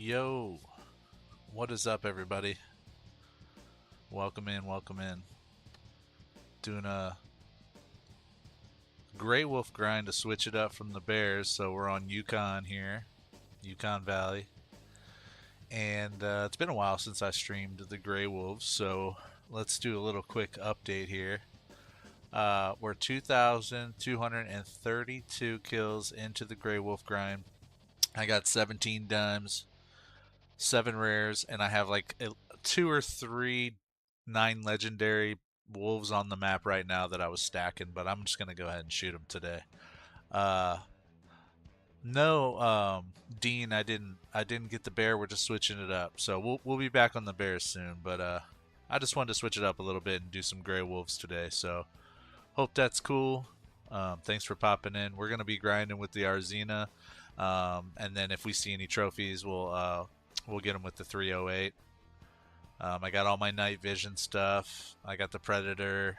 Yo, what is up, everybody? Welcome in, welcome in. Doing a Grey Wolf grind to switch it up from the Bears, so we're on Yukon here, Yukon Valley. And it's been a while since I streamed the Grey Wolves, so let's do a little quick update here. We're 2,232 kills into the Grey Wolf grind. I got 17 dimes, 7 rares, and I have like 2 or 3 9 legendary wolves on the map right now that I was stacking, but I'm just gonna go ahead and shoot them today. Uh, no, Dean, I didn't get the bear. We're just switching it up, so we'll be back on the bears soon. But I just wanted to switch it up a little bit and do some gray wolves today. So hope that's cool. Thanks for popping in. We're gonna be grinding with the Arzina, and then if we see any trophies, we'll get them with the 308. I got all my night vision stuff. I got the Predator,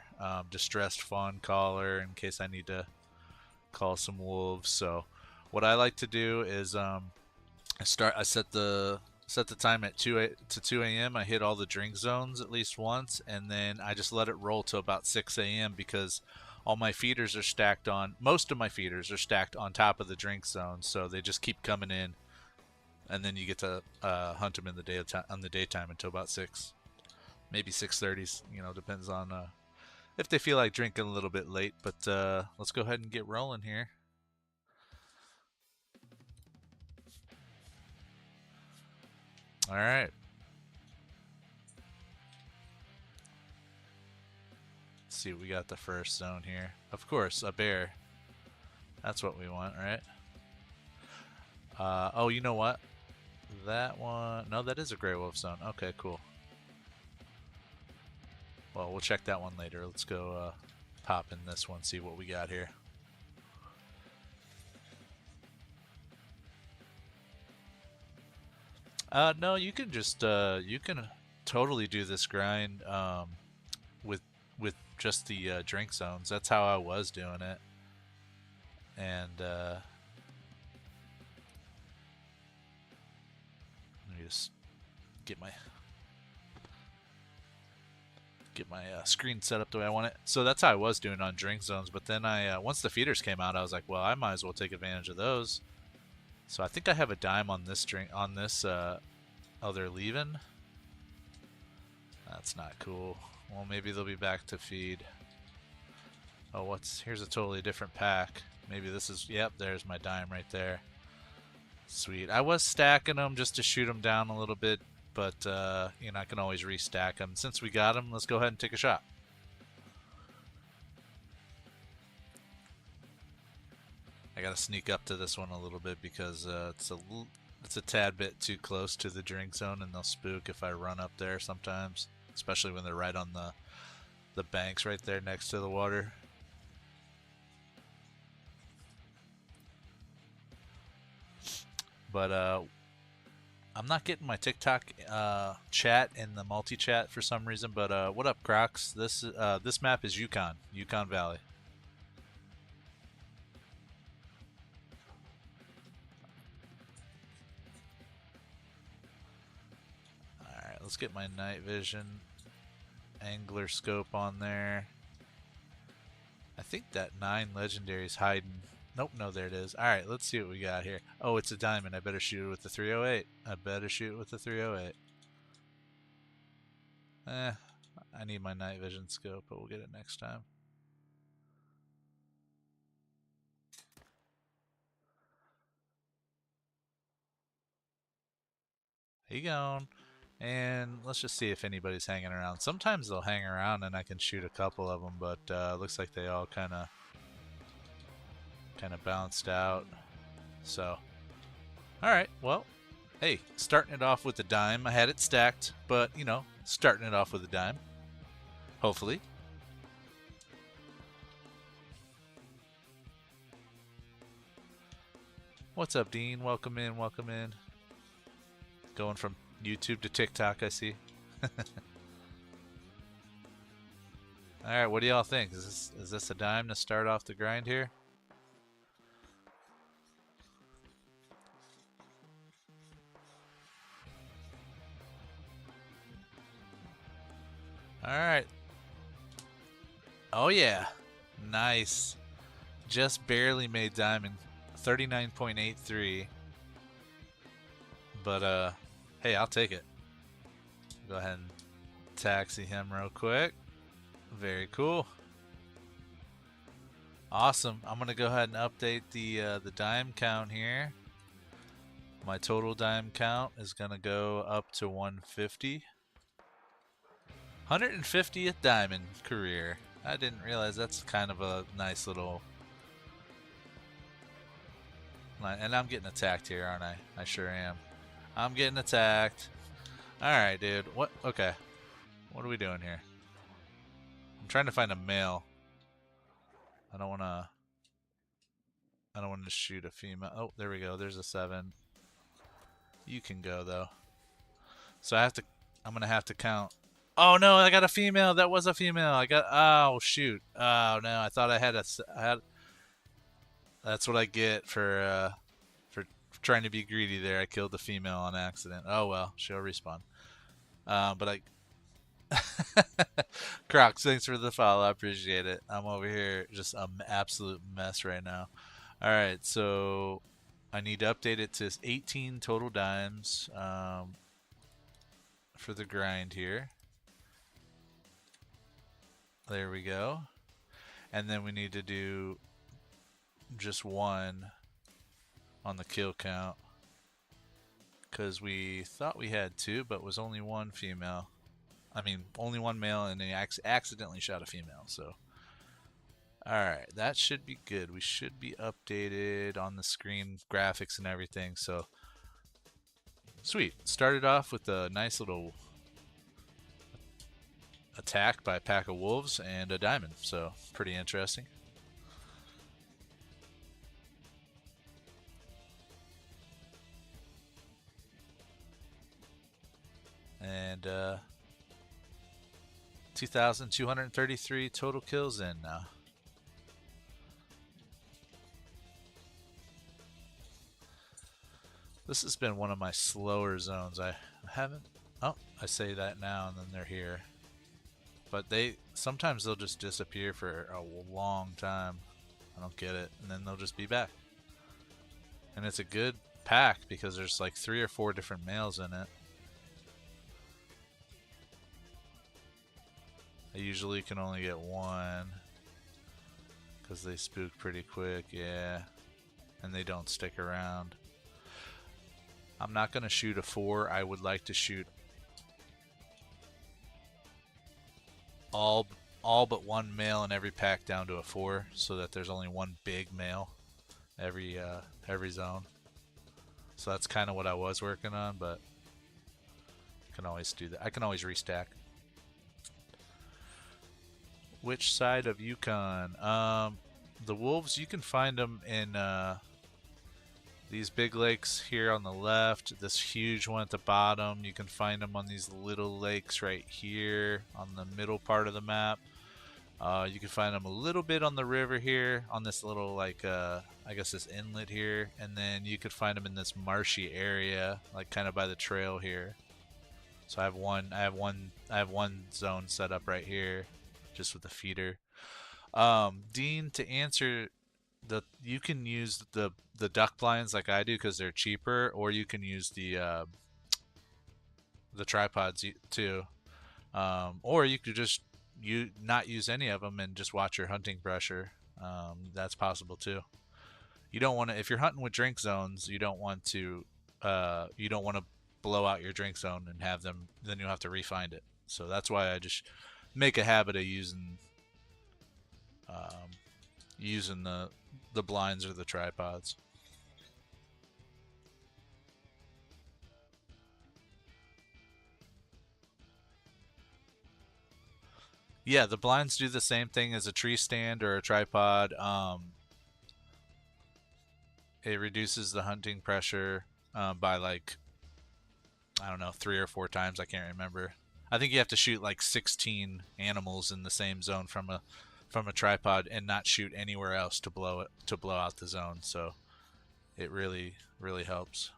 distressed fawn caller in case I need to call some wolves. So what I like to do is I set the time at 2 a.m. I hit all the drink zones at least once, and then I just let it roll to about 6 a.m. because all my feeders are stacked on. Most of my feeders are stacked on top of the drink zone, so they just keep coming in, and then you get to hunt them in the daytime until about 6, maybe 6:30. Depends on if they feel like drinking a little bit late. But let's go ahead and get rolling here. All right. Let's see, we got the first zone here. Of course, a bear. That's what we want, right? Oh, you know what? That one... No, that is a Grey Wolf zone. Okay, cool. Well, we'll check that one later. Let's go pop in this one, see what we got here. No, you can just you can totally do this grind with just the drink zones. That's how I was doing it, and let me just get my screen set up the way I want it. So that's how I was doing on drink zones. But then once the feeders came out, I was like, well, I might as well take advantage of those. So I think I have a dime on this drink on this. Oh, they're leaving. That's not cool. Well, maybe they'll be back to feed. Oh, here's a totally different pack. Maybe this is, yep, there's my dime right there. Sweet. I was stacking them just to shoot them down a little bit, but I can always restack them. Since we got them, let's go ahead and take a shot. I gotta sneak up to this one a little bit because it's a tad bit too close to the drink zone, and they'll spook if I run up there sometimes, especially when they're right on the banks right there next to the water. But I'm not getting my TikTok chat in the multi-chat for some reason. But what up, Crocs? This map is Yukon Valley. Alright, let's get my night vision angler scope on there. I think that 9 legendary is hiding. Nope, no, there it is. Alright, let's see what we got here. Oh, it's a diamond. I better shoot it with the 308. I need my night vision scope, but we'll get it next time. He gone. And let's just see if anybody's hanging around. Sometimes they'll hang around and I can shoot a couple of them, but looks like they all kind of bounced out. So, all right, well, hey, starting it off with a dime. I had it stacked, but starting it off with a dime. Hopefully. What's up, Dean? Welcome in, welcome in. Going from YouTube to TikTok, I see. Alright, what do y'all think? Is this a dime to start off the grind here? Alright. Oh yeah. Nice. Just barely made diamond. 39.83. But hey, I'll take it. Go ahead and taxi him real quick. Very cool. Awesome. I'm gonna go ahead and update the dime count here. My total dime count is gonna go up to 150. 150th diamond career. I didn't realize that's kind of a nice little. And I'm getting attacked here, aren't I? I sure am. I'm getting attacked. Alright, dude. What? Okay. What are we doing here? I'm trying to find a male. I don't want to shoot a female. Oh, there we go. There's a 7. You can go, though. So I'm going to have to count. Oh, no, I got a female. That was a female. Oh, shoot. Oh, no, I thought I had that's what I get for trying to be greedy there. I killed the female on accident. Oh, well, she'll respawn. But I... Crocs, thanks for the follow. I appreciate it. I'm over here just an absolute mess right now. Alright, so I need to update it to 18 total dimes for the grind here. There we go. And then we need to do just 1 on the kill count. Because we thought we had 2, but was only 1 female. I mean, only 1 male, and he accidentally shot a female, so. Alright, that should be good. We should be updated on the screen, graphics and everything, so. Sweet. Started off with a nice little attack by a pack of wolves and a diamond, so pretty interesting. And 2,233 total kills in now. This has been one of my slower zones. I haven't... Oh, I say that now and then they're here. But sometimes they'll just disappear for a long time. I don't get it. And then they'll just be back. And it's a good pack because there's like 3 or 4 different males in it. I usually can only get 1 because they spook pretty quick, yeah. And they don't stick around. I'm not going to shoot a 4. I would like to shoot all but 1 male in every pack down to a 4 so that there's only 1 big male every zone. So that's kind of what I was working on, but I can always do that. I can always restack. Which side of Yukon? The wolves, you can find them in these big lakes here on the left, this huge one at the bottom. You can find them on these little lakes right here on the middle part of the map. You can find them a little bit on the river here, on this little like I guess this inlet here, and then you could find them in this marshy area, like kind of by the trail here. So I have one zone set up right here, just with the feeder. Dean, to answer you can use the duck blinds like I do because they're cheaper, or you can use the tripods too, or you could just not use any of them and just watch your hunting pressure. That's possible too. You don't want to, if you're hunting with drink zones, you don't want to blow out your drink zone and have them, then you'll have to refind it. So that's why I just make a habit of using the blinds or the tripods. Yeah, the blinds do the same thing as a tree stand or a tripod. It reduces the hunting pressure by like, I don't know, 3 or 4 times. I can't remember. I think you have to shoot like 16 animals in the same zone from a tripod and not shoot anywhere else to blow out the zone. So it really helps.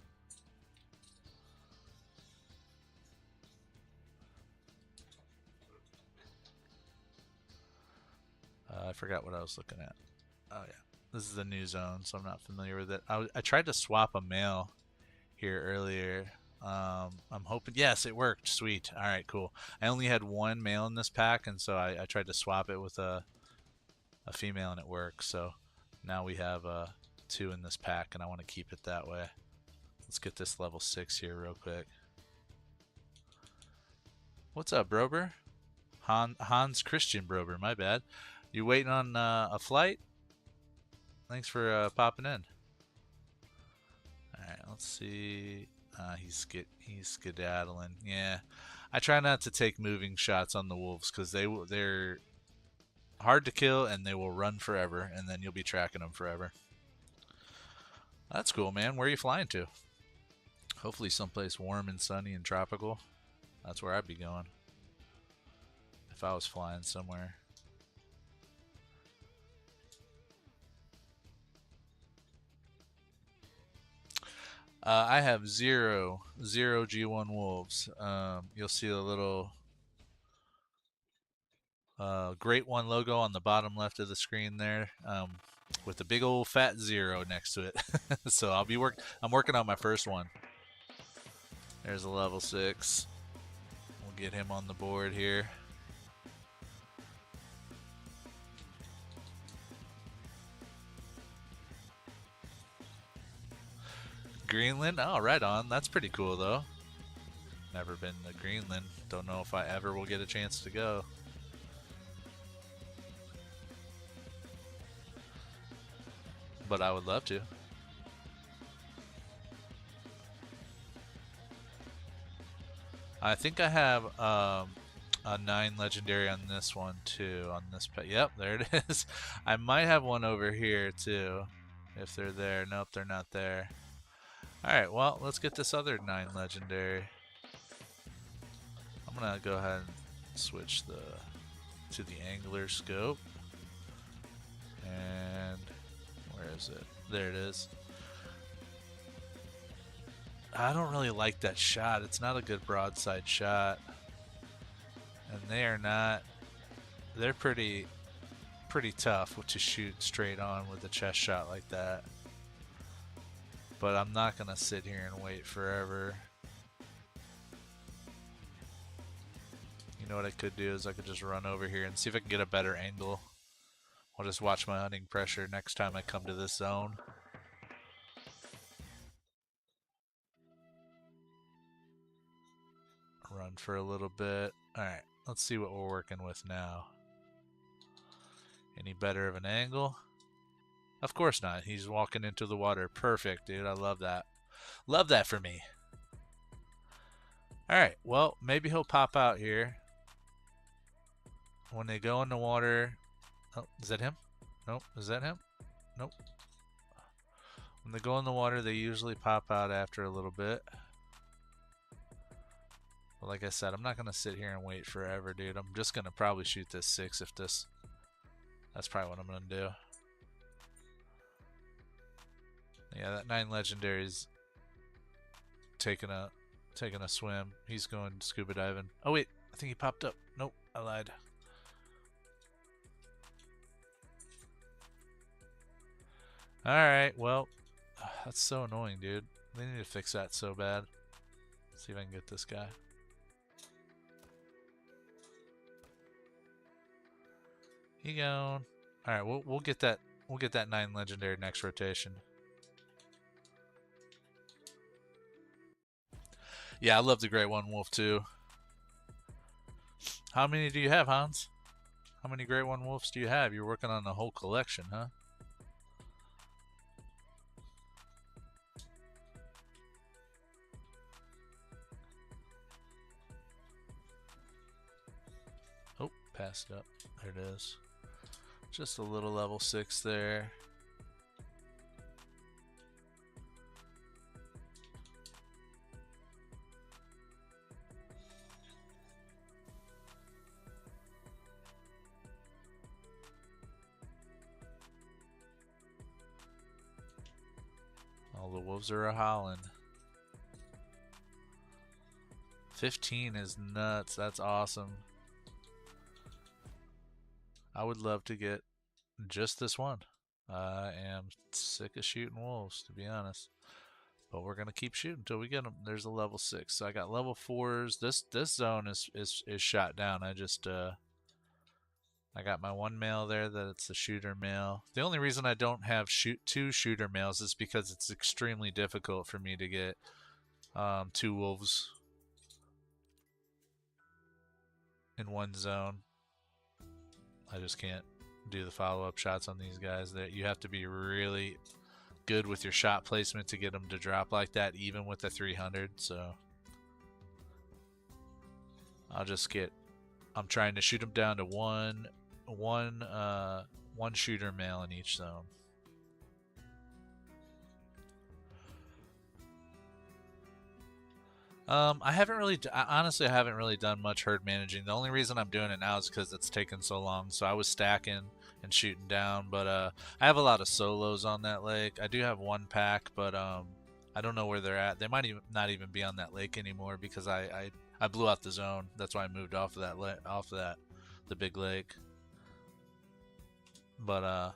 I forgot what I was looking at. Oh yeah, this is the new zone, so I'm not familiar with it. I tried to swap a male here earlier. I'm hoping, yes, it worked. Sweet. All right, cool. I only had one male in this pack, and so I tried to swap it with a female, and it worked. So now we have two in this pack, and I want to keep it that way. Let's get this level 6 here real quick. What's up, Brober? Hans Christian Brober, my bad. You waiting on a flight? Thanks for popping in. Alright, let's see. He's skedaddling. Yeah, I try not to take moving shots on the wolves because they're hard to kill and they will run forever, and then you'll be tracking them forever. That's cool, man. Where are you flying to? Hopefully someplace warm and sunny and tropical. That's where I'd be going if I was flying somewhere. I have zero G1 wolves. You'll see a little Great One logo on the bottom left of the screen there, with a big old fat 0 next to it. So I'm working on my first one. There's a level 6. We'll get him on the board here. Greenland? Oh, right on. That's pretty cool, though. Never been to Greenland. Don't know if I ever will get a chance to go. But I would love to. I think I have a 9 legendary on this one too. On this pet. Yep, there it is. I might have one over here too, if they're there. Nope, they're not there. All right, well, let's get this other 9 legendary. I'm gonna go ahead and switch to the angler scope. And where is it? There it is. I don't really like that shot. It's not a good broadside shot. And they are not. They're pretty tough to shoot straight on with a chest shot like that. But I'm not gonna sit here and wait forever. You know what I could do is I could just run over here and see if I can get a better angle. I'll just watch my hunting pressure next time I come to this zone. Run for a little bit. Alright, let's see what we're working with now. Any better of an angle? Of course not. He's walking into the water. Perfect, dude. I love that. Love that for me. Alright, well, maybe he'll pop out here. When they go in the water... Oh, is that him? Nope. Is that him? Nope. When they go in the water, they usually pop out after a little bit. But like I said, I'm not going to sit here and wait forever, dude. I'm just going to probably shoot this 6 if this... That's probably what I'm going to do. Yeah, that 9 legendary's taking a swim. He's going scuba diving. Oh wait, I think he popped up. Nope, I lied. Alright, well, that's so annoying, dude. They need to fix that so bad. Let's see if I can get this guy. He going. Alright, we'll get that 9 legendary next rotation. Yeah, I love the Great One Wolf too. How many do you have, Hans? How many Great One Wolves do you have? You're working on a whole collection, huh? Oh, passed up. There it is. Just a little level 6 there. All the wolves are a-howling. 15 is nuts. That's awesome. I would love to get just this one. I am sick of shooting wolves, to be honest. But we're gonna keep shooting until we get them. There's a level 6. So I got level 4s. This zone is shot down. I got my one male there that it's a shooter male. The only reason I don't have two shooter males is because it's extremely difficult for me to get 2 wolves in one zone. I just can't do the follow-up shots on these guys. That you have to be really good with your shot placement to get them to drop like that, even with the 300. So I'm trying to shoot them down to one shooter male in each zone. I honestly, I haven't really done much herd managing. The only reason I'm doing it now is because it's taken so long. So I was stacking and shooting down, but I have a lot of solos on that lake. I do have one pack, but I don't know where they're at. They might even not even be on that lake anymore because I blew out the zone. That's why I moved off of the big lake. But I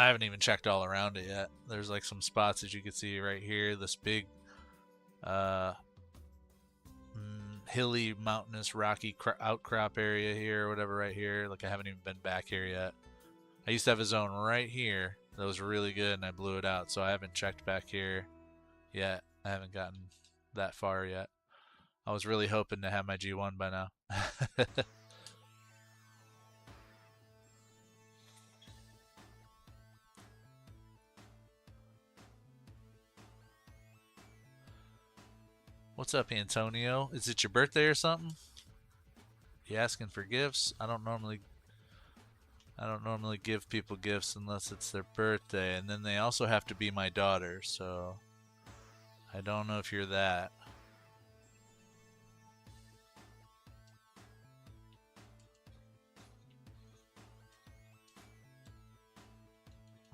haven't even checked all around it yet. There's like some spots that you can see right here. This big hilly, mountainous, rocky outcrop area here or whatever right here. Like I haven't even been back here yet. I used to have a zone right here that was really good and I blew it out, so I haven't checked back here yet. I haven't gotten that far yet. I was really hoping to have my G1 by now. What's up, Antonio? Is it your birthday or something? You asking for gifts? I don't normally give people gifts unless it's their birthday, and then they also have to be my daughter, so I don't know if you're that.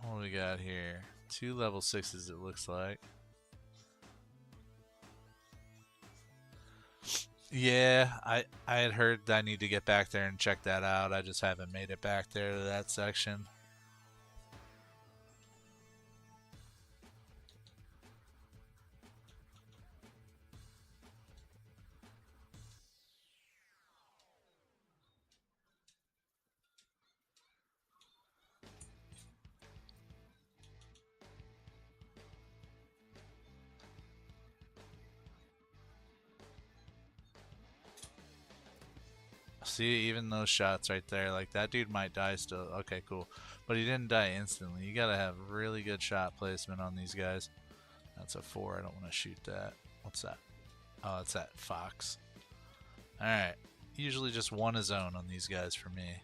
What do we got here? 2 level 6s it looks like. Yeah, I had heard I need to get back there and check that out. I just haven't made it back there to that section. See, even those shots right there, like that dude might die still. Okay, cool. But he didn't die instantly. You gotta have really good shot placement on these guys. That's a 4. I don't want to shoot that. What's that? Oh, it's that fox. Alright. Usually just one a zone on these guys for me.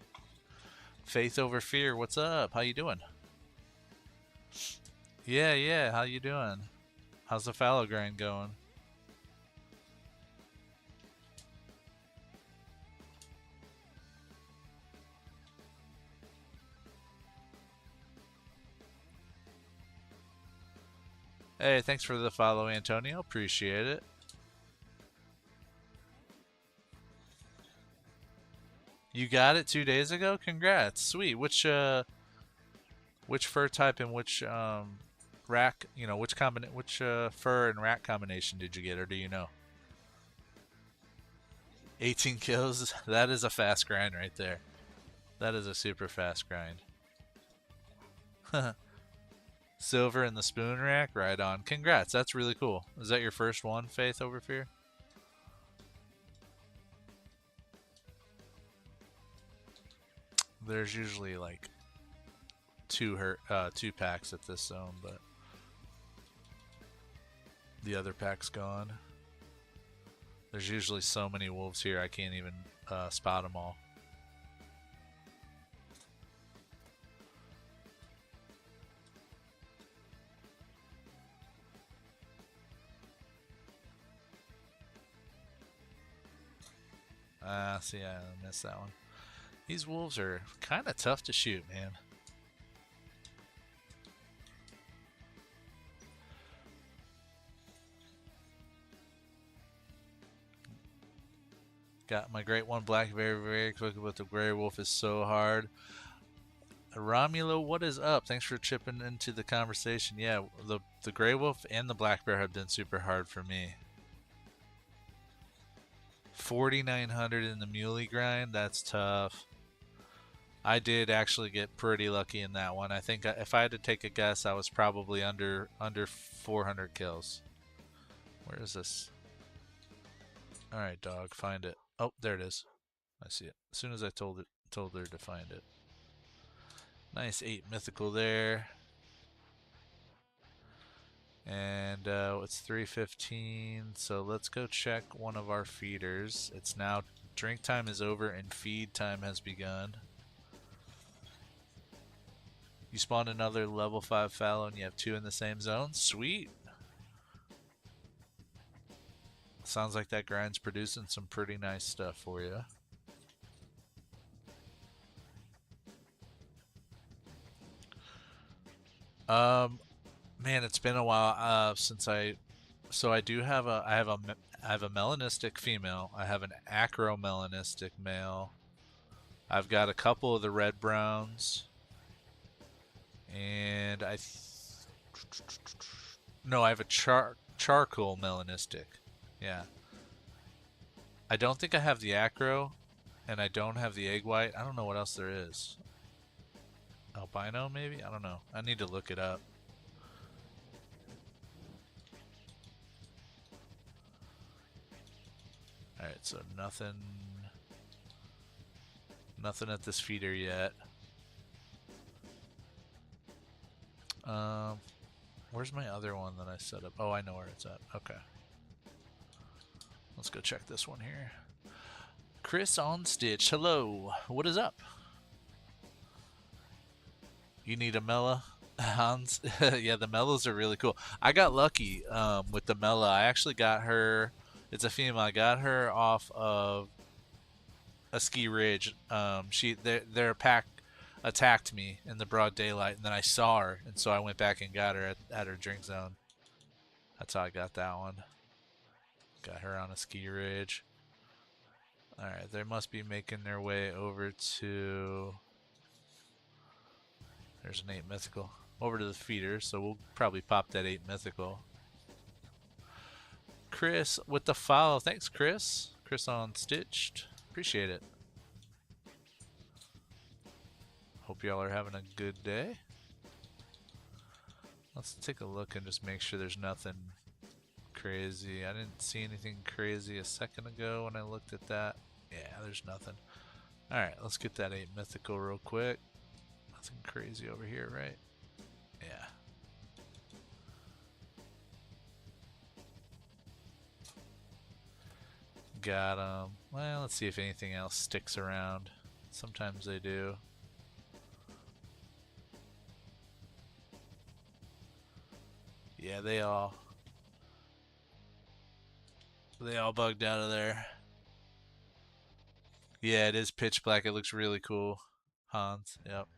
Faith over fear, what's up? How you doing? Yeah, how you doing? How's the fallow grind going? Hey, thanks for the follow, Antonio. Appreciate it. You got it 2 days ago? Congrats. Sweet. Which fur type and which rack, which fur and rack combination did you get, or do you know? 18 kills? That is a fast grind right there. That is a super fast grind. Silver in the spoon rack? Right on. Congrats. That's really cool. Is that your first one, Faith over fear? There's usually like two packs at this zone, but the other pack's gone. There's usually so many wolves here I can't even spot them all. See, I missed that one. These wolves are kind of tough to shoot, man. Got my great one black very, very quickly, but the gray wolf is so hard. Romulo, what is up? Thanks for chipping into the conversation. Yeah, the gray wolf and the black bear have been super hard for me. 4,900 in the muley grind. That's tough. I did actually get pretty lucky in that one. I think if I had to take a guess, I was probably under 400 kills. Where is this? All right, dog, find it. Oh, there it is. I see it. As soon as I told her to find it. Nice 8 mythical there. And it's 3:15, so let's go check one of our feeders. It's now drink time is over and feed time has begun. You spawned another level 5 fallow and you have 2 in the same zone? Sweet! Sounds like that grind's producing some pretty nice stuff for you. Man, it's been a while since so I do have I have a melanistic female. I have an acromelanistic male. I've got a couple of the red browns. And no, I have a charcoal melanistic. Yeah. I don't think I have the acro, and I don't have the egg white. I don't know what else there is. Albino, maybe? I don't know. I need to look it up. Alright, so nothing at this feeder yet. Where's my other one that I set up? Oh, I know where it's at. Okay. Let's go check this one here. Chris on Stitch. Hello. What is up? You need a Mela, Hans? Yeah, the Melas are really cool. I got lucky with the Mela. I actually got her. It's a female. I got her off of a ski ridge. Their pack attacked me in the broad daylight, and then I saw her, and so I went back and got her at her drink zone. That's how I got that one. Got her on a ski ridge. Alright, they must be making their way over to... There's an 8 mythical. Over to the feeder, so we'll probably pop that 8 mythical. Chris with the follow. Thanks, Chris. Chris on Stitched. Appreciate it. Hope y'all are having a good day. Let's take a look and just make sure there's nothing crazy. I didn't see anything crazy a second ago when I looked at that. Yeah, there's nothing. Alright, let's get that 8 mythical real quick. Nothing crazy over here, right? Yeah. Got them. Well, let's see if anything else sticks around. Sometimes they do. Yeah, they all bugged out of there. Yeah, it is pitch black. It looks really cool. Hans, yep.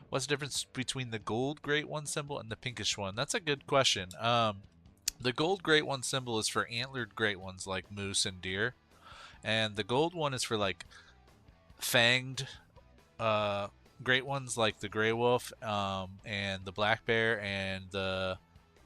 What's the difference between the gold Great One symbol and the pinkish one? That's a good question. The gold Great One symbol is for antlered Great Ones like moose and deer. And the gold one is for like fanged Great Ones like the gray wolf and the black bear, and the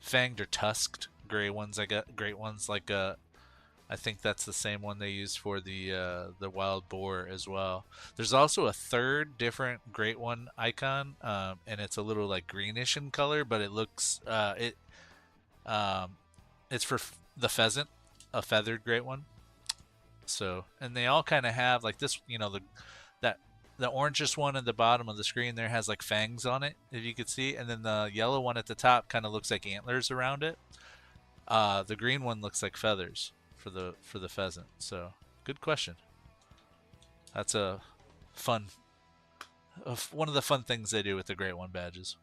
fanged or tusked gray ones. I got great ones like I think that's the same one they use for the wild boar as well. There's also a third different great one icon, and it's a little like greenish in color, but it looks it's for the pheasant, a feathered great one. So, and they all kind of have like this, you know, the orangest one at the bottom of the screen there has like fangs on it, if you could see, and then the yellow one at the top kind of looks like antlers around it. The green one looks like feathers for the pheasant. So, good question. That's a fun, one of the fun things they do with the Great One badges.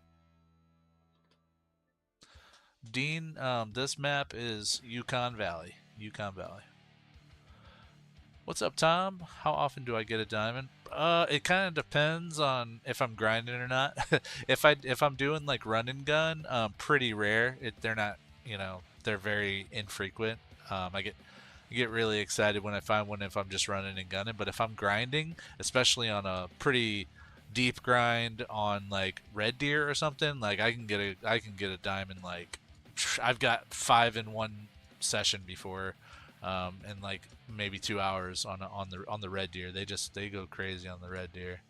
Dean, this map is Yukon Valley. Yukon Valley. What's up, Tom? How often do I get a diamond? It kind of depends on if I'm grinding or not. if I'm doing like run and gun, pretty rare. They're not, you know, they're very infrequent. I get I get really excited when I find one if I'm just running and gunning, but if I'm grinding, especially on a pretty deep grind on like red deer or something, like I can get a diamond like I've got 5 in one session before, in like maybe 2 hours on the red deer. They go crazy on the red deer.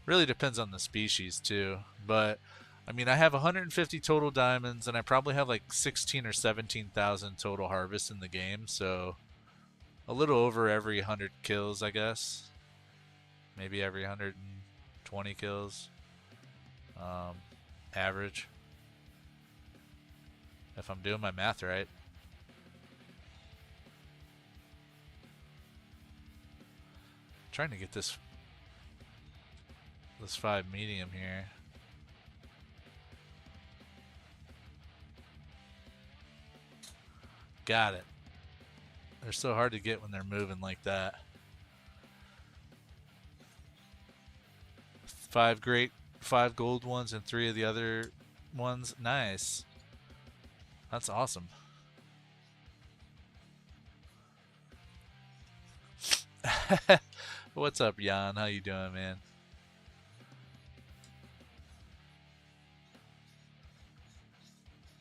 Really depends on the species too, but I mean I have 150 total diamonds and I probably have like 16 or 17,000 total harvests in the game, so a little over every 100 kills, I guess. Maybe every 120 kills, um, average, if I'm doing my math right. Trying to get this 5 medium here. Got it. They're so hard to get when they're moving like that. 5 gold ones and 3 of the other ones. Nice. That's awesome. What's up, Jan? How you doing, man?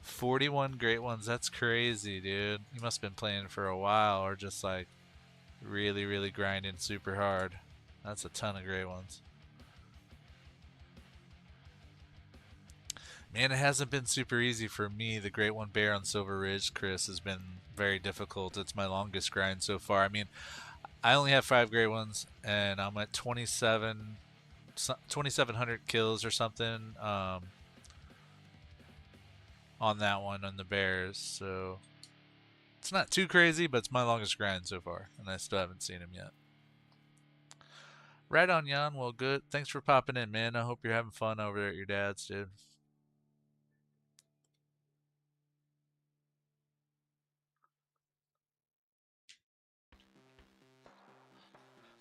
41 great ones. That's crazy, dude. You must have been playing for a while or just like really, really grinding super hard. That's a ton of great ones. Man, it hasn't been super easy for me. The Great One Bear on Silver Ridge, Chris, has been very difficult. It's my longest grind so far. I mean, I only have 5 great ones, and I'm at 2,700 kills or something, on that one on the Bears. So it's not too crazy, but it's my longest grind so far, and I still haven't seen him yet. Right on, Jan. Well, good. Thanks for popping in, man. I hope you're having fun over there at your dad's, dude.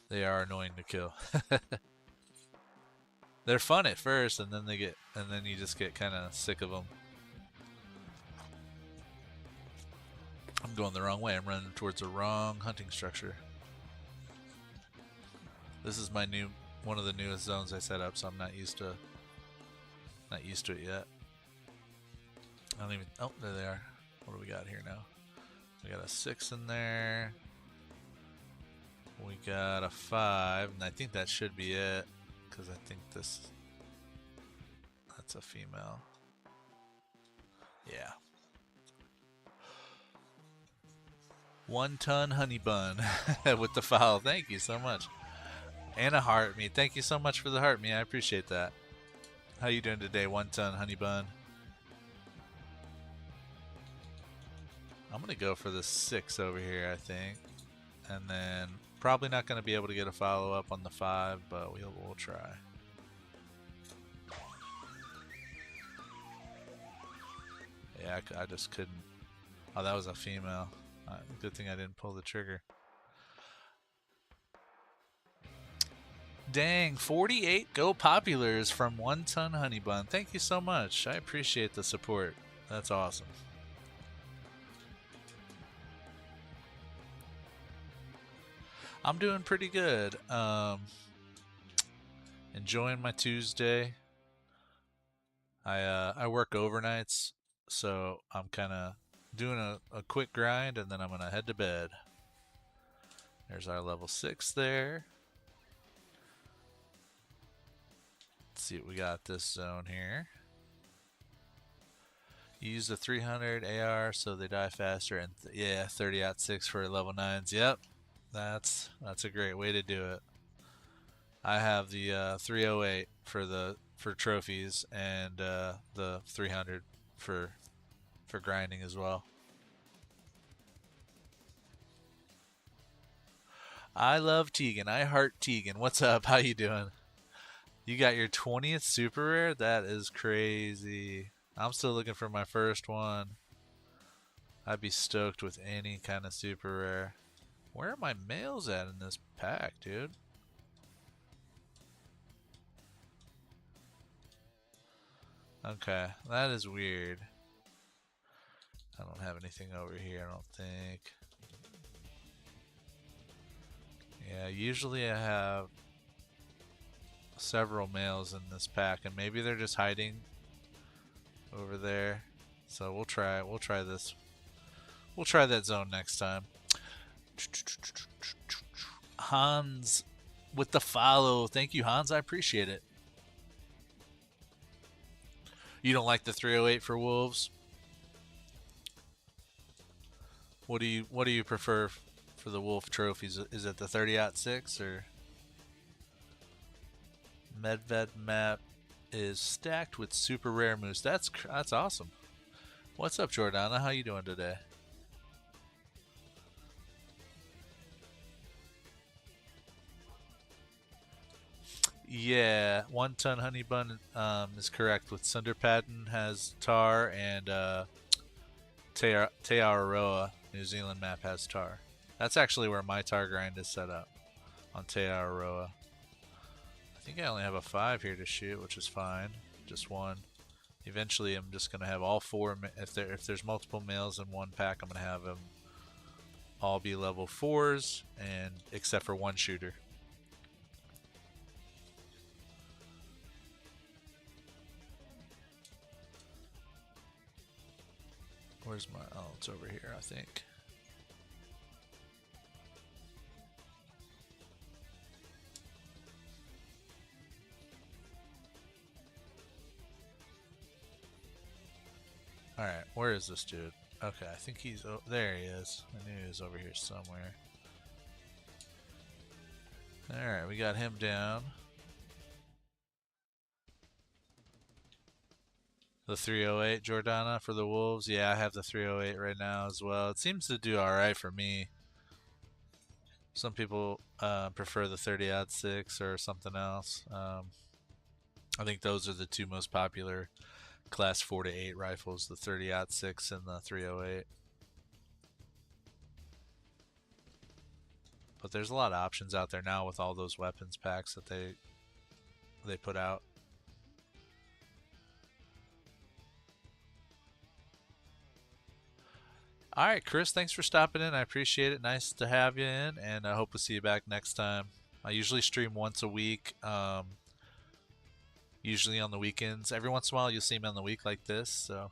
They are annoying to kill. They're fun at first, and then you just get kind of sick of them. I'm going the wrong way. I'm running towards the wrong hunting structure. This is one of the newest zones I set up, so I'm not used to it yet. I don't even. Oh, there they are. What do we got here now? We got a 6 in there. We got a 5, and I think that should be it, because I think that's a female. Yeah. 1 ton honey bun with the foul. Thank you so much. And a heart me. Thank you so much for the heart me. I appreciate that. How you doing today, 1 ton honey bun? I'm gonna go for the 6 over here, I think, and then probably not gonna be able to get a follow up on the 5, but we'll try. Yeah, I just couldn't. Oh, that was a female. Good thing I didn't pull the trigger. Dang, 48 Go Populars from 1 ton honey bun. Thank you so much. I appreciate the support. That's awesome. I'm doing pretty good. Enjoying my Tuesday. I work overnights, so I'm kind of doing a quick grind, and then I'm gonna head to bed. There's our level 6 there. Let's see what we got this zone here. Use the 300 AR so they die faster, and yeah, 30-06 for level 9s. Yep, that's a great way to do it. I have the 308 for trophies, and the 300 for grinding as well. I love Tegan. I heart Tegan. What's up? How you doing? You got your 20th super rare? That is crazy. I'm still looking for my first one. I'd be stoked with any kind of super rare. Where are my males at in this pack, dude? Okay, that is weird. I don't have anything over here, I don't think. Yeah, usually I have several males in this pack, and maybe they're just hiding over there. So we'll try it. We'll try this. We'll try that zone next time. Hans with the follow. Thank you, Hans. I appreciate it. You don't like the 308 for wolves? What do you prefer for the wolf trophies? Is it the 30-06 or Medved map is stacked with super rare moose? That's awesome. What's up, Jordana? How you doing today? Yeah, 1 ton honey bun is correct. With Sunderpatten has tar, and Te New Zealand map has tar. That's actually where my tar grind is set up, on Te Aroa. I think I only have a 5 here to shoot, which is fine. Just one. Eventually, I'm just gonna have all 4. If there's multiple males in one pack, I'm gonna have them all be level 4s, and except for one shooter. Where's my... Oh, it's over here, I think. Alright, where is this dude? Okay, I think he's... Oh, there he is. I knew he was over here somewhere. Alright, we got him down. The 308 Jordana for the wolves. Yeah, I have the 308 right now as well. It seems to do alright for me. Some people prefer the 30-06 or something else. I think those are the two most popular class 4 to 8 rifles, the 30-06 and the 308. But there's a lot of options out there now with all those weapons packs that they put out. All right, Chris, thanks for stopping in. I appreciate it. Nice to have you in, and I hope to see you back next time. I usually stream once a week, usually on the weekends. Every once in a while, you'll see me on the week like this. So,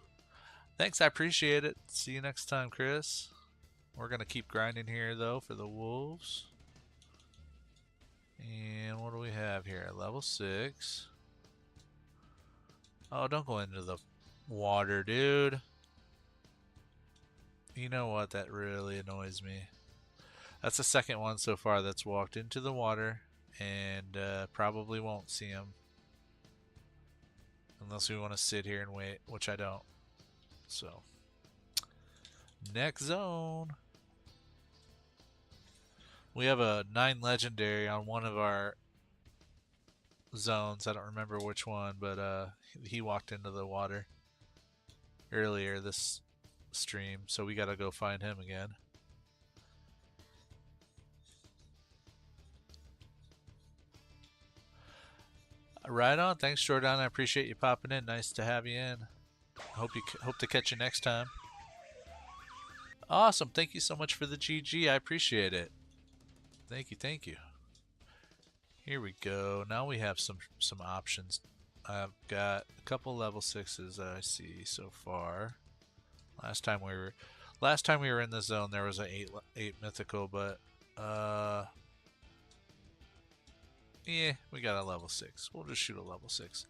thanks. I appreciate it. See you next time, Chris. We're going to keep grinding here, though, for the wolves. And what do we have here? Level 6. Oh, don't go into the water, dude. You know what? That really annoys me. That's the second one so far that's walked into the water, and probably won't see him. Unless we want to sit here and wait, which I don't. So, next zone. We have a 9 legendary on one of our zones. I don't remember which one, but he walked into the water earlier this stream, so we gotta go find him again. Right on. Thanks, Jordan. I appreciate you popping in. Nice to have you in. Hope to catch you next time. Awesome. Thank you so much for the GG. I appreciate it. Thank you. Thank you. Here we go. Now we have some options. I've got a couple level 6s that I see so far. Last time we were in the zone, there was an 8 mythical, but yeah, we got a level 6. We'll just shoot a level 6,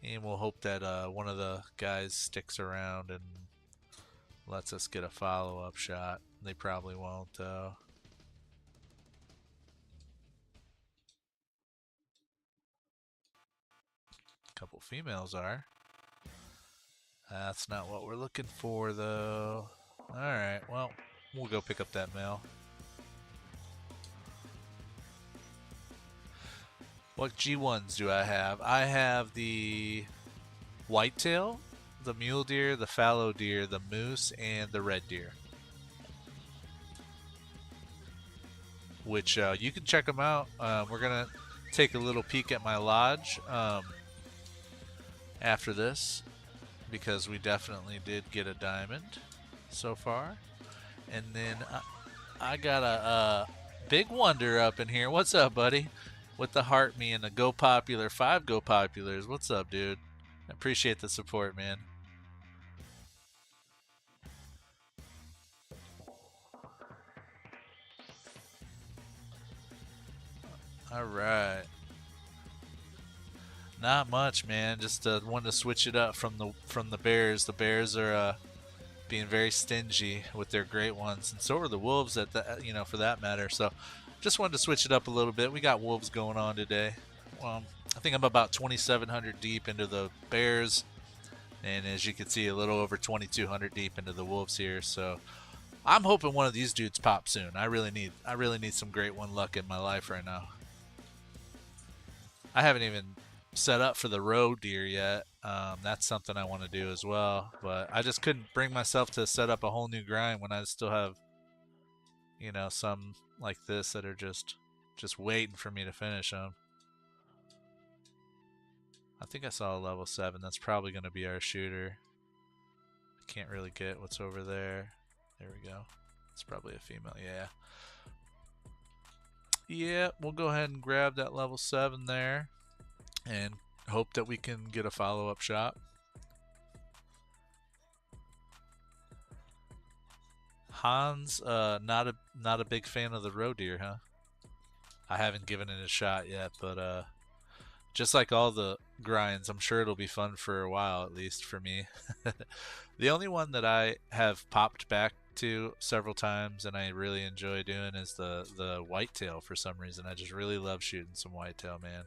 and we'll hope that one of the guys sticks around and lets us get a follow-up shot. They probably won't, though. A couple females are. That's not what we're looking for, though. Alright, well, we'll go pick up that male. What G1s do I have? I have the whitetail, the mule deer, the fallow deer, the moose, and the red deer. Which you can check them out. We're going to take a little peek at my lodge after this, because we definitely did get a diamond so far. And then I got a Big Wonder up in here. What's up, buddy? With the heart me and the Go Popular 5 Go Populars. What's up, dude? I appreciate the support, man. All right. Not much, man. Just wanted to switch it up from the Bears. The Bears are being very stingy with their great ones, and so are the Wolves at the for that matter. So just wanted to switch it up a little bit. We got Wolves going on today. I think I'm about 2,700 deep into the Bears, and as you can see, a little over 2,200 deep into the Wolves here. So I'm hoping one of these dudes pop soon. I really need some great one luck in my life right now. I haven't even set up for the roe deer yet. That's something I want to do as well, but I just couldn't bring myself to set up a whole new grind when I still have, some like this that are just waiting for me to finish them. I think I saw a level 7. That's probably going to be our shooter. I can't really get what's over there. There we go. It's probably a female. Yeah. Yeah, we'll go ahead and grab that level 7 there and hope that we can get a follow-up shot. Hans, not a big fan of the roe deer, huh? I haven't given it a shot yet, but just like all the grinds, I'm sure it'll be fun for a while, at least for me. The only one that I have popped back to several times and I really enjoy doing is the whitetail for some reason. I just really love shooting some whitetail, man.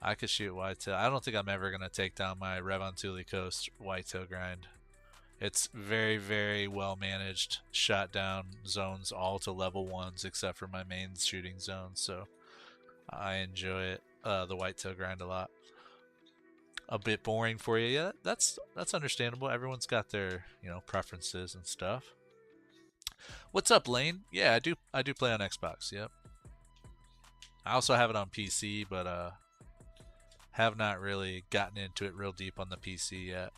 I could shoot whitetail. I don't think I'm ever going to take down my Revontuli Coast whitetail grind. It's very, very well managed. Shot down zones all to level 1s except for my main shooting zone. So I enjoy it, the whitetail grind a lot. A bit boring for you. Yeah, that's understandable. Everyone's got their, preferences and stuff. What's up, Lane? Yeah, I do play on Xbox. Yep. I also have it on PC, but have not really gotten into it real deep on the PC yet.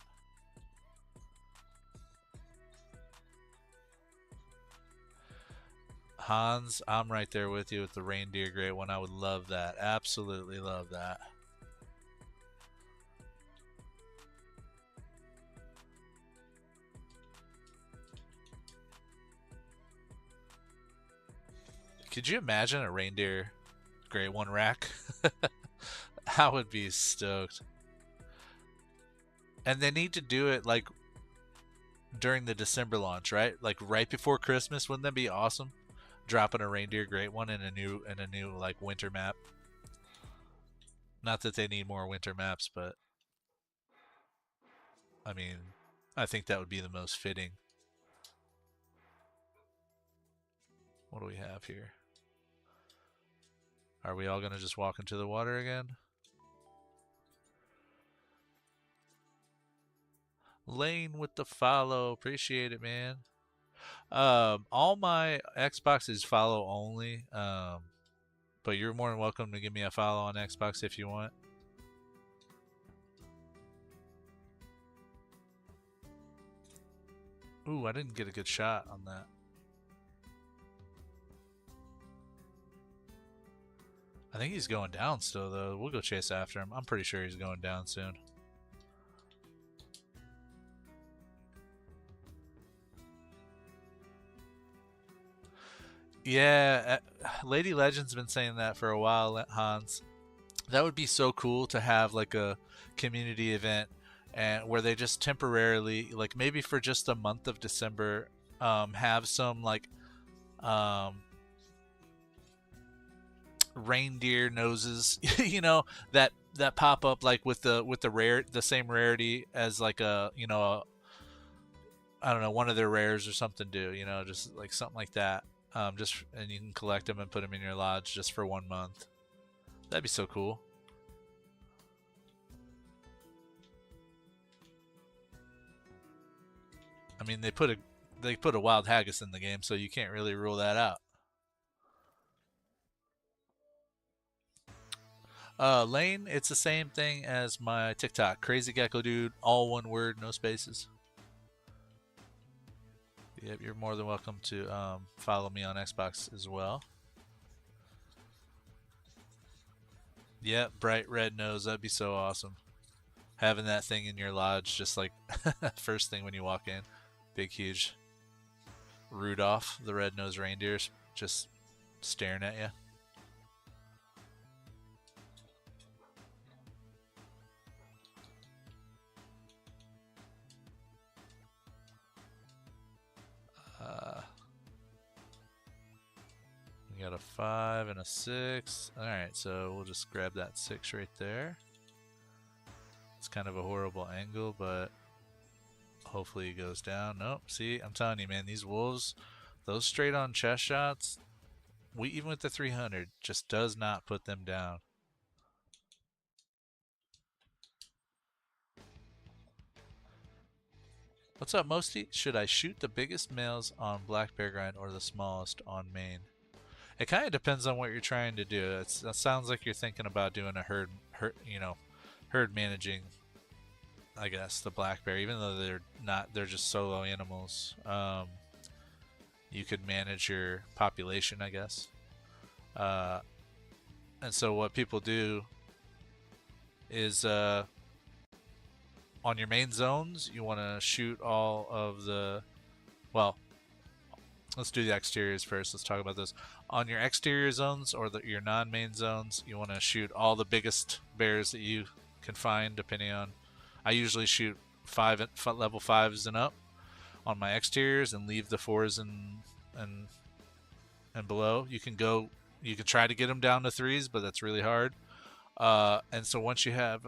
Hans, I'm right there with you with the reindeer great one. I would love that. Absolutely love that. Could you imagine a reindeer great one rack? I would be stoked. And they need to do it like during the December launch, right? Like right before Christmas. Wouldn't that be awesome? Dropping a reindeer great one in a new like winter map. Not that they need more winter maps, but I mean, I think that would be the most fitting. What do we have here? Are we all gonna just walk into the water again? Lane with the follow. Appreciate it, man. All my Xbox is follow only. But you're more than welcome to give me a follow on Xbox if you want. Ooh, I didn't get a good shot on that. I think he's going down still, though. We'll go chase after him. I'm pretty sure he's going down soon. Yeah, Lady Legend's been saying that for a while, Hans. That would be so cool to have like a community event and where they just temporarily, like maybe for just a month of December, have some like um, reindeer noses, that pop up like with the same rarity as like I don't know, one of their rares or something do, just like something like that. Just and you can collect them and put them in your lodge just for 1 month. That'd be so cool. I mean, they put a wild haggis in the game, so you can't really rule that out. Lane, it's the same thing as my TikTok, Crazy Gecko Dude, all one word, no spaces. Yep, you're more than welcome to follow me on Xbox as well. Yep, bright red nose. That'd be so awesome. Having that thing in your lodge, just like first thing when you walk in. Big, huge Rudolph, the red-nosed reindeer, just staring at you. We got a 5 and a 6. Alright, so we'll just grab that 6 right there. It's kind of a horrible angle, but hopefully it goes down. Nope, see, I'm telling you, man, these wolves, those straight on chest shots, even with the 300, just does not put them down. What's up, Mosty? Should I shoot the biggest males on Black Bear Grind or the smallest on main? It kind of depends on what you're trying to do. It sounds like you're thinking about doing a herd managing. I guess the black bear, even though they're not, they're just solo animals. You could manage your population, I guess. And so what people do is on your main zones, you want to shoot all of the, well, let's do the exteriors first. Let's talk about this. On your exterior zones or your non-main zones, you want to shoot all the biggest bears that you can find, depending on. I usually shoot level 5s and up on my exteriors, and leave the 4s and below. You can try to get them down to 3s, but that's really hard. And so once you have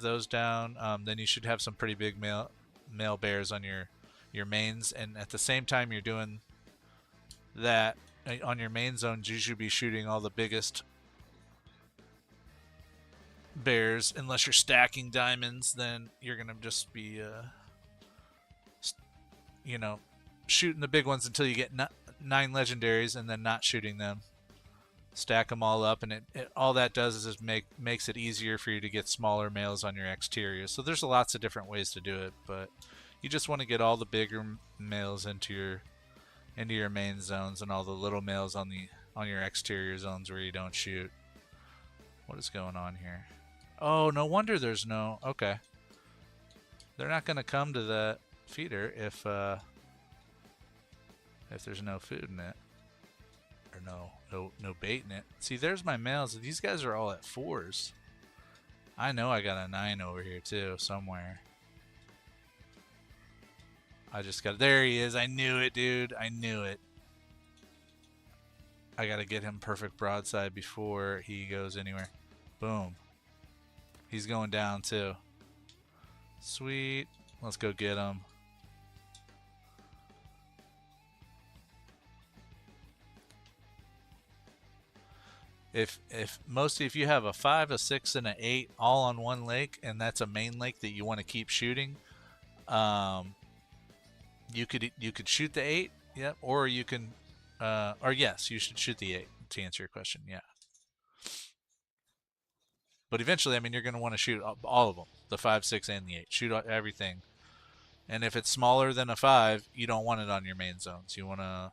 those down, then you should have some pretty big male bears on your mains, and at the same time you're doing that on your main zones, you should be shooting all the biggest bears. Unless you're stacking diamonds, then you're gonna just be shooting the big ones until you get 9 legendaries, and then not shooting them. Stack them all up, and it all that does is just makes it easier for you to get smaller males on your exterior. So there's lots of different ways to do it, but you just want to get all the bigger males into your main zones, and all the little males on your exterior zones where you don't shoot. What is going on here? Oh, no wonder there's no. Okay, they're not gonna come to the feeder if there's no food in it, or no bait in it. See, there's my males. These guys are all at 4s. I know I got a 9 over here too somewhere. I just got, there he is. I knew it, dude. I knew it. I gotta get him perfect broadside before he goes anywhere. Boom. He's going down too. Sweet. Let's go get him. If you have a 5, a 6, and an 8 all on one lake, and that's a main lake that you want to keep shooting, you could shoot the 8, yep, or you can, or yes, you should shoot the 8 to answer your question, yeah. But eventually, I mean, you're going to want to shoot all of them, the 5, 6, and the 8. Shoot everything. And if it's smaller than a 5, you don't want it on your main zones. You want to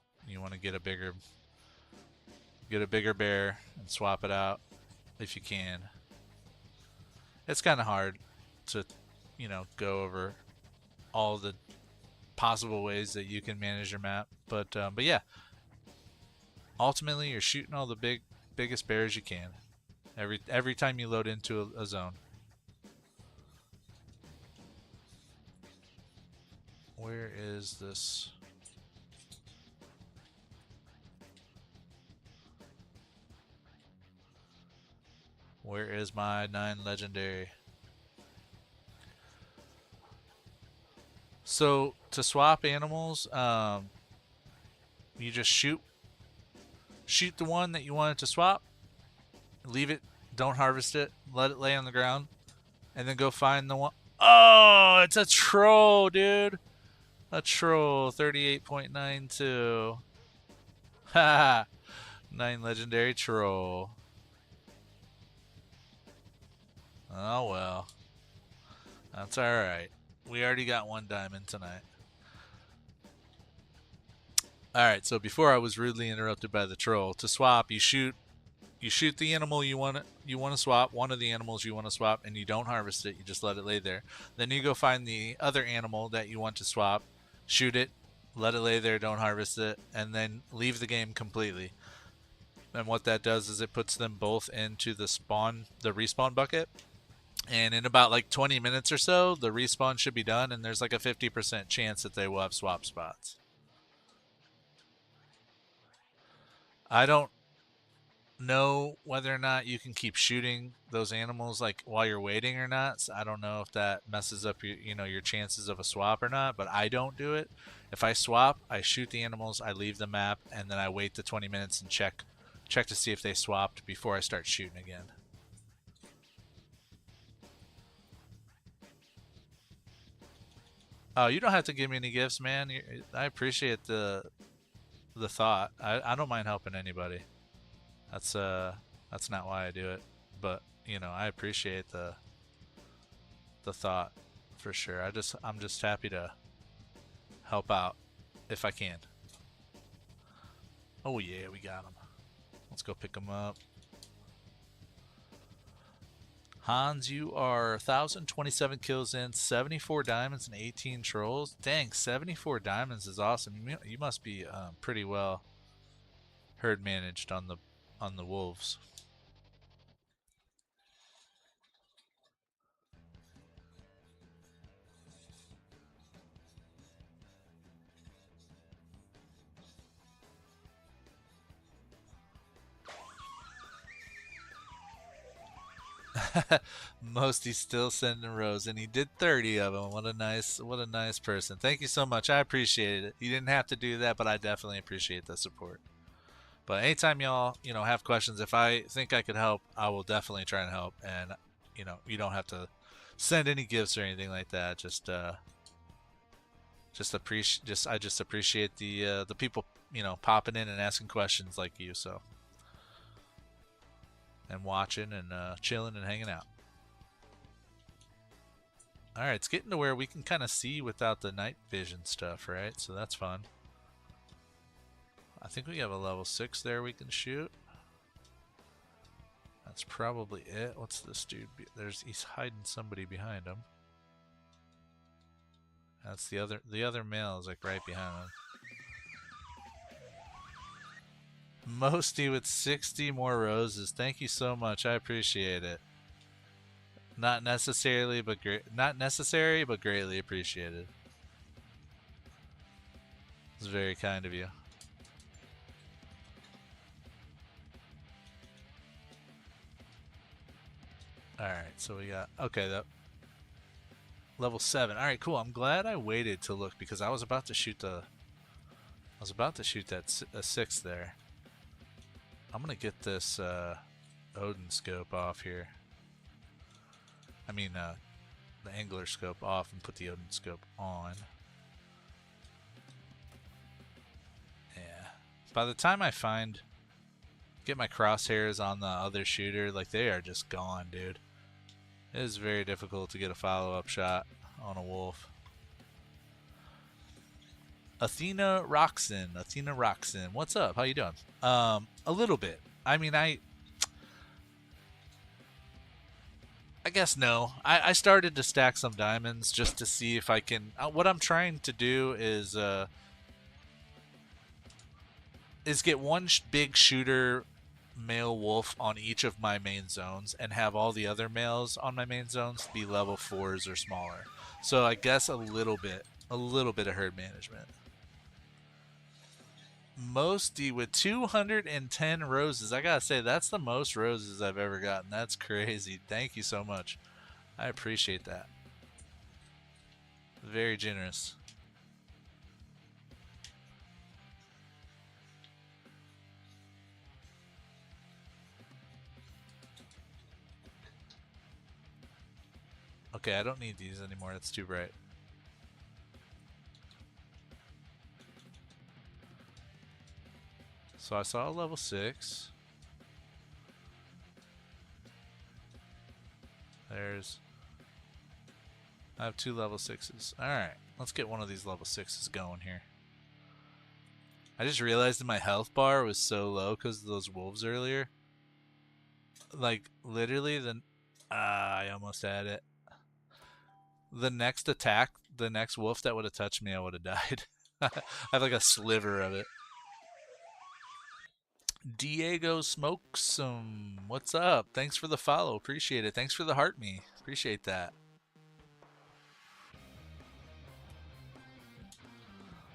get a bigger bear and swap it out if you can. It's kind of hard to, go over all the possible ways that you can manage your map, but yeah, ultimately you're shooting all the biggest bears you can every time you load into a zone. Where is this? Where is my 9 legendary? So to swap animals, you just shoot the one that you wanted to swap, leave it, don't harvest it, let it lay on the ground, and then go find the one. Oh, it's a troll, dude. A troll, 38.92. Ha! 9 legendary troll. Oh well. That's alright. We already got 1 diamond tonight. All right, so before I was rudely interrupted by the troll. To swap, you shoot the animal you want to swap, one of the animals you want to swap, and you don't harvest it. You just let it lay there. Then you go find the other animal that you want to swap, shoot it, let it lay there, don't harvest it, and then leave the game completely. And what that does is it puts them both into the respawn bucket. And in about like 20 minutes or so, the respawn should be done, and there's like a 50% chance that they will have swap spots. I don't know whether or not you can keep shooting those animals like while you're waiting or not. So I don't know if that messes up your chances of a swap or not, but I don't do it. If I swap, I shoot the animals, I leave the map, and then I wait the 20 minutes and check to see if they swapped before I start shooting again. Oh, you don't have to give me any gifts, man. I appreciate the thought. I don't mind helping anybody. That's not why I do it, but I appreciate the thought for sure. I'm just happy to help out if I can. Oh yeah, we got him. Let's go pick him up. Hans, you are 1,027 kills in, 74 diamonds and 18 trolls. Dang, 74 diamonds is awesome. You must be pretty well herd managed on the wolves. He's still sending rows, and he did 30 of them. What a nice person. Thank you so much. I appreciate it. You didn't have to do that, but I definitely appreciate the support. But anytime y'all, have questions, if I think I could help, I will definitely try and help. And you don't have to send any gifts or anything like that. I just appreciate the people, popping in and asking questions like you. So and watching and chilling and hanging out. All right, it's getting to where we can kind of see without the night vision stuff, right? So that's fun. I think we have a level 6 there we can shoot. That's probably it. What's this dude? He's hiding somebody behind him. That's the other male is like right behind him. Mosty with 60 more roses. Thank you so much. I appreciate it. Not necessary, but greatly appreciated. It's very kind of you. Alright, so we got that level 7. Alright, cool. I'm glad I waited to look because I was about to shoot that 6 there. I'm gonna get this Odin scope off here. I mean the angler scope off and put the Odin scope on. Yeah. By the time I get my crosshairs on the other shooter, like they are just gone, dude. It is very difficult to get a follow-up shot on a wolf. Athena Roxon, what's up? How you doing? A little bit. I mean, I guess no. I started to stack some diamonds just to see if I can. What I'm trying to do is get one big shooter male wolf on each of my main zones and have all the other males on my main zones be level 4s or smaller. So I guess a little bit of herd management. Mosty with 210 roses. I gotta say, that's the most roses I've ever gotten. That's crazy. Thank you so much. I appreciate that. Very generous. Okay, I don't need these anymore. That's too bright. So I saw a level 6. I have 2 level 6s. Alright, let's get one of these level 6s going here. I just realized that my health bar was so low because of those wolves earlier. Like, literally, I almost had it. The next attack, the next wolf that would have touched me, I would have died. I have like a sliver of it. Diego Smokesome, what's up? Thanks for the follow. Appreciate it. Thanks for the heart me. Appreciate that.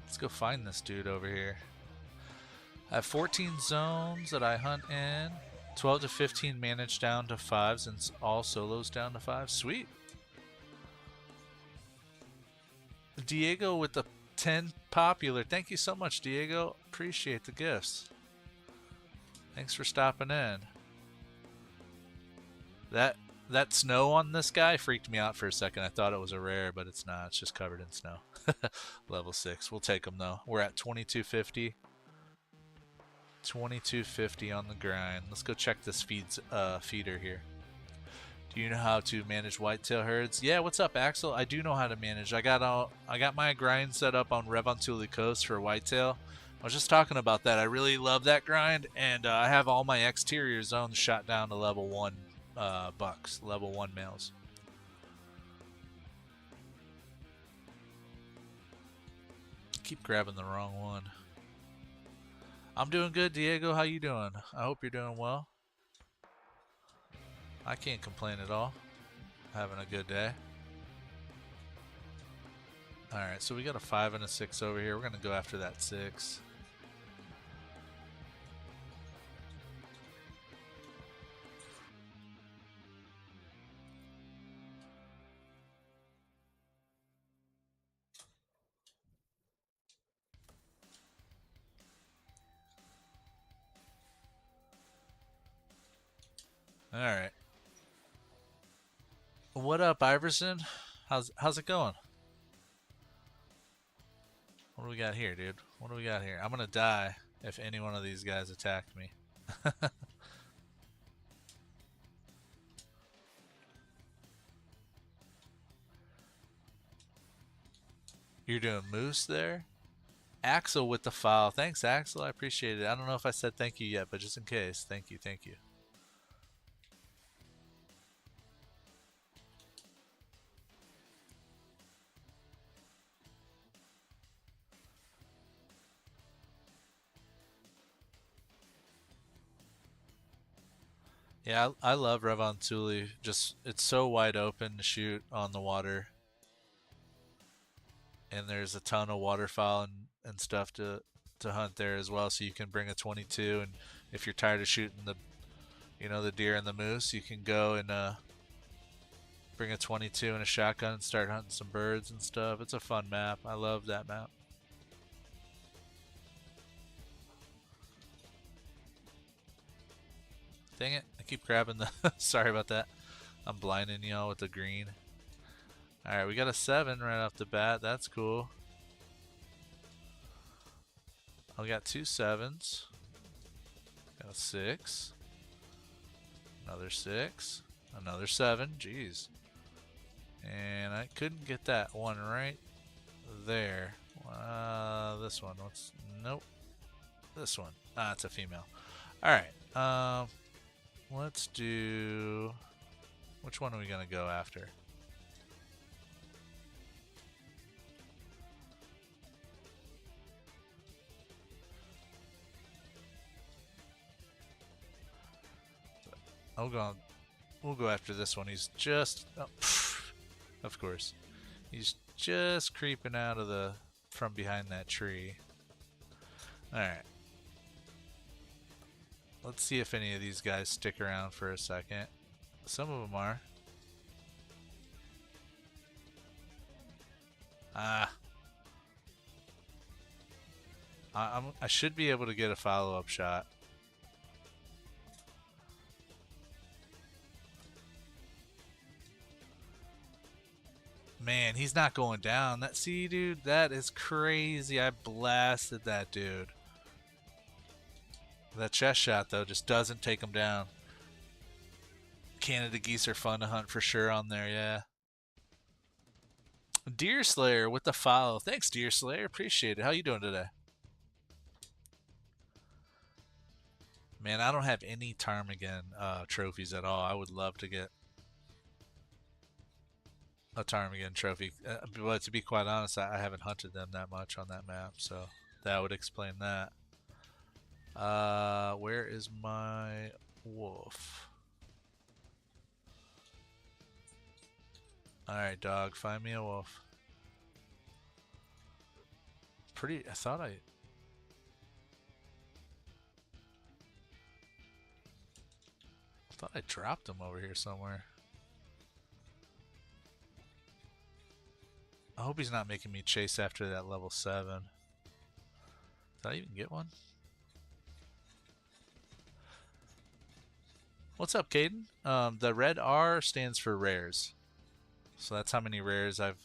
Let's go find this dude over here. I have 14 zones that I hunt in. 12 to 15 managed down to 5s and all solos down to 5. Sweet. Diego with the 10 popular. Thank you so much, Diego. Appreciate the gifts. Thanks for stopping in. That snow on this guy freaked me out for a second. I thought it was a rare, but it's not. It's just covered in snow. Level 6. We'll take him though. We're at 2250. 2250 on the grind. Let's go check this feeder here. Do you know how to manage whitetail herds? Yeah, what's up, Axel? I do know how to manage. I got my grind set up on Revontuli Coast for whitetail. I was just talking about that. I really love that grind, and I have all my exterior zones shot down to level 1 bucks, level 1 males. Keep grabbing the wrong one. I'm doing good, Diego. How you doing? I hope you're doing well. I can't complain at all. Having a good day. Alright, so we got a 5 and a 6 over here. We're going to go after that 6. Alright. What up, Iverson? How's it going? What do we got here, dude? What do we got here? I'm gonna die if any one of these guys attack me. You're doing moose there? Axel with the file. Thanks, Axel. I appreciate it. I don't know if I said thank you yet, but just in case, thank you, thank you. Yeah, I love Revontuli. Just it's so wide open to shoot on the water, and there's a ton of waterfowl and stuff to hunt there as well. So you can bring a 22, and if you're tired of shooting the deer and the moose, you can go and bring a 22 and a shotgun and start hunting some birds and stuff. It's a fun map. I love that map. Dang it, I keep grabbing the sorry about that. I'm blinding y'all with the green. Alright, we got a 7 right off the bat. That's cool. We got 2 7s. Got a 6. Another 6. Another 7. Jeez. And I couldn't get that one right there. This one. Nope. This one. Ah, it's a female. Alright. Let's do... Which one are we going to go after? We'll go after this one. He's just... Oh, of course. He's just creeping out of from behind that tree. Alright. Let's see if any of these guys stick around for a second. Some of them are. I should be able to get a follow-up shot. Man, he's not going down. See, dude, that is crazy. I blasted that dude. That chest shot, though, just doesn't take him down. Canada geese are fun to hunt for sure on there, yeah. Deer Slayer with the follow. Thanks, Deer Slayer. Appreciate it. How you doing today? Man, I don't have any ptarmigan trophies at all. I would love to get a ptarmigan trophy, but to be quite honest, I haven't hunted them that much on that map, so that would explain that. Where is my wolf? Alright, dog, find me a wolf. I thought I dropped him over here somewhere. I hope he's not making me chase after that level 7. Did I even get one? What's up, Caden? The red R stands for rares. So that's how many rares I've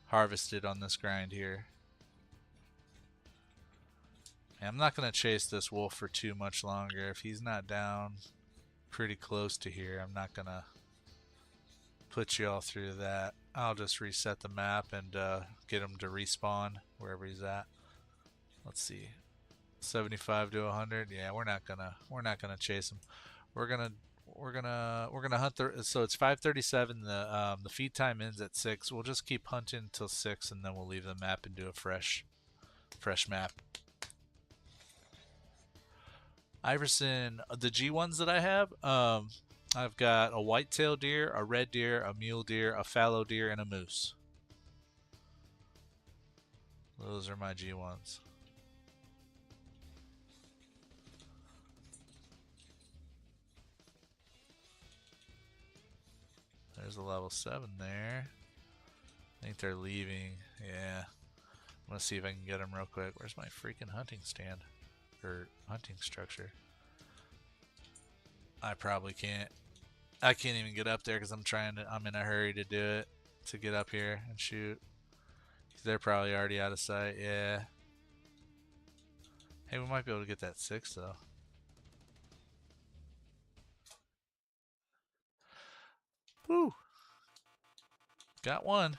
harvested on this grind here. And I'm not going to chase this wolf for too much longer. If he's not down pretty close to here, I'm not going to put you all through that. I'll just reset the map and get him to respawn wherever he's at. Let's see. 75 to 100. Yeah, we're not gonna chase him. We're gonna hunt the. So it's 5:37. The feed time ends at 6. We'll just keep hunting until 6, and then we'll leave the map and do a fresh map. Iverson, the G1s that I have, I've got a white-tailed deer, a red deer, a mule deer, a fallow deer, and a moose. Those are my G1s. There's a level 7 there. I think they're leaving. Yeah. I'm gonna see if I can get them real quick. Where's my freaking hunting stand? Or hunting structure? I probably can't. I can't even get up there because I'm in a hurry to do it. To get up here and shoot. They're probably already out of sight. Yeah. Hey, we might be able to get that 6 though. Woo! Got one.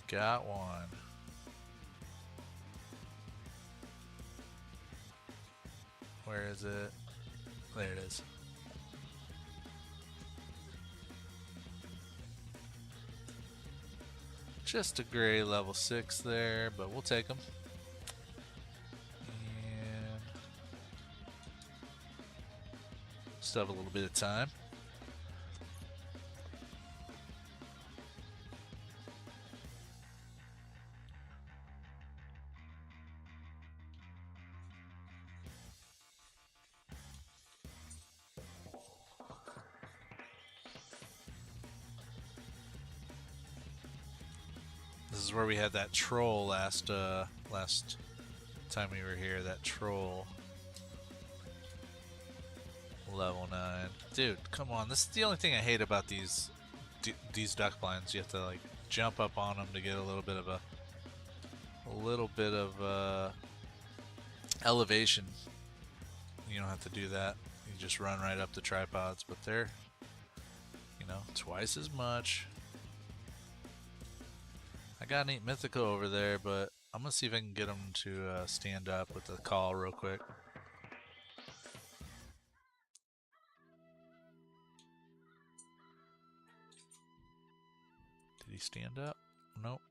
Got one. Where is it? There it is. Just a gray level 6 there, but we'll take them. And still have a little bit of time. This is where we had that troll last time we were here. That troll. Level 9. Dude, come on. This is the only thing I hate about these duck blinds. You have to like jump up on them to get a little bit of elevation. You don't have to do that. You just run right up the tripods, but they're, you know, twice as much. I got an 8 Mythical over there, but I'm gonna see if I can get them to stand up with the call real quick. Did he stand up? Nope.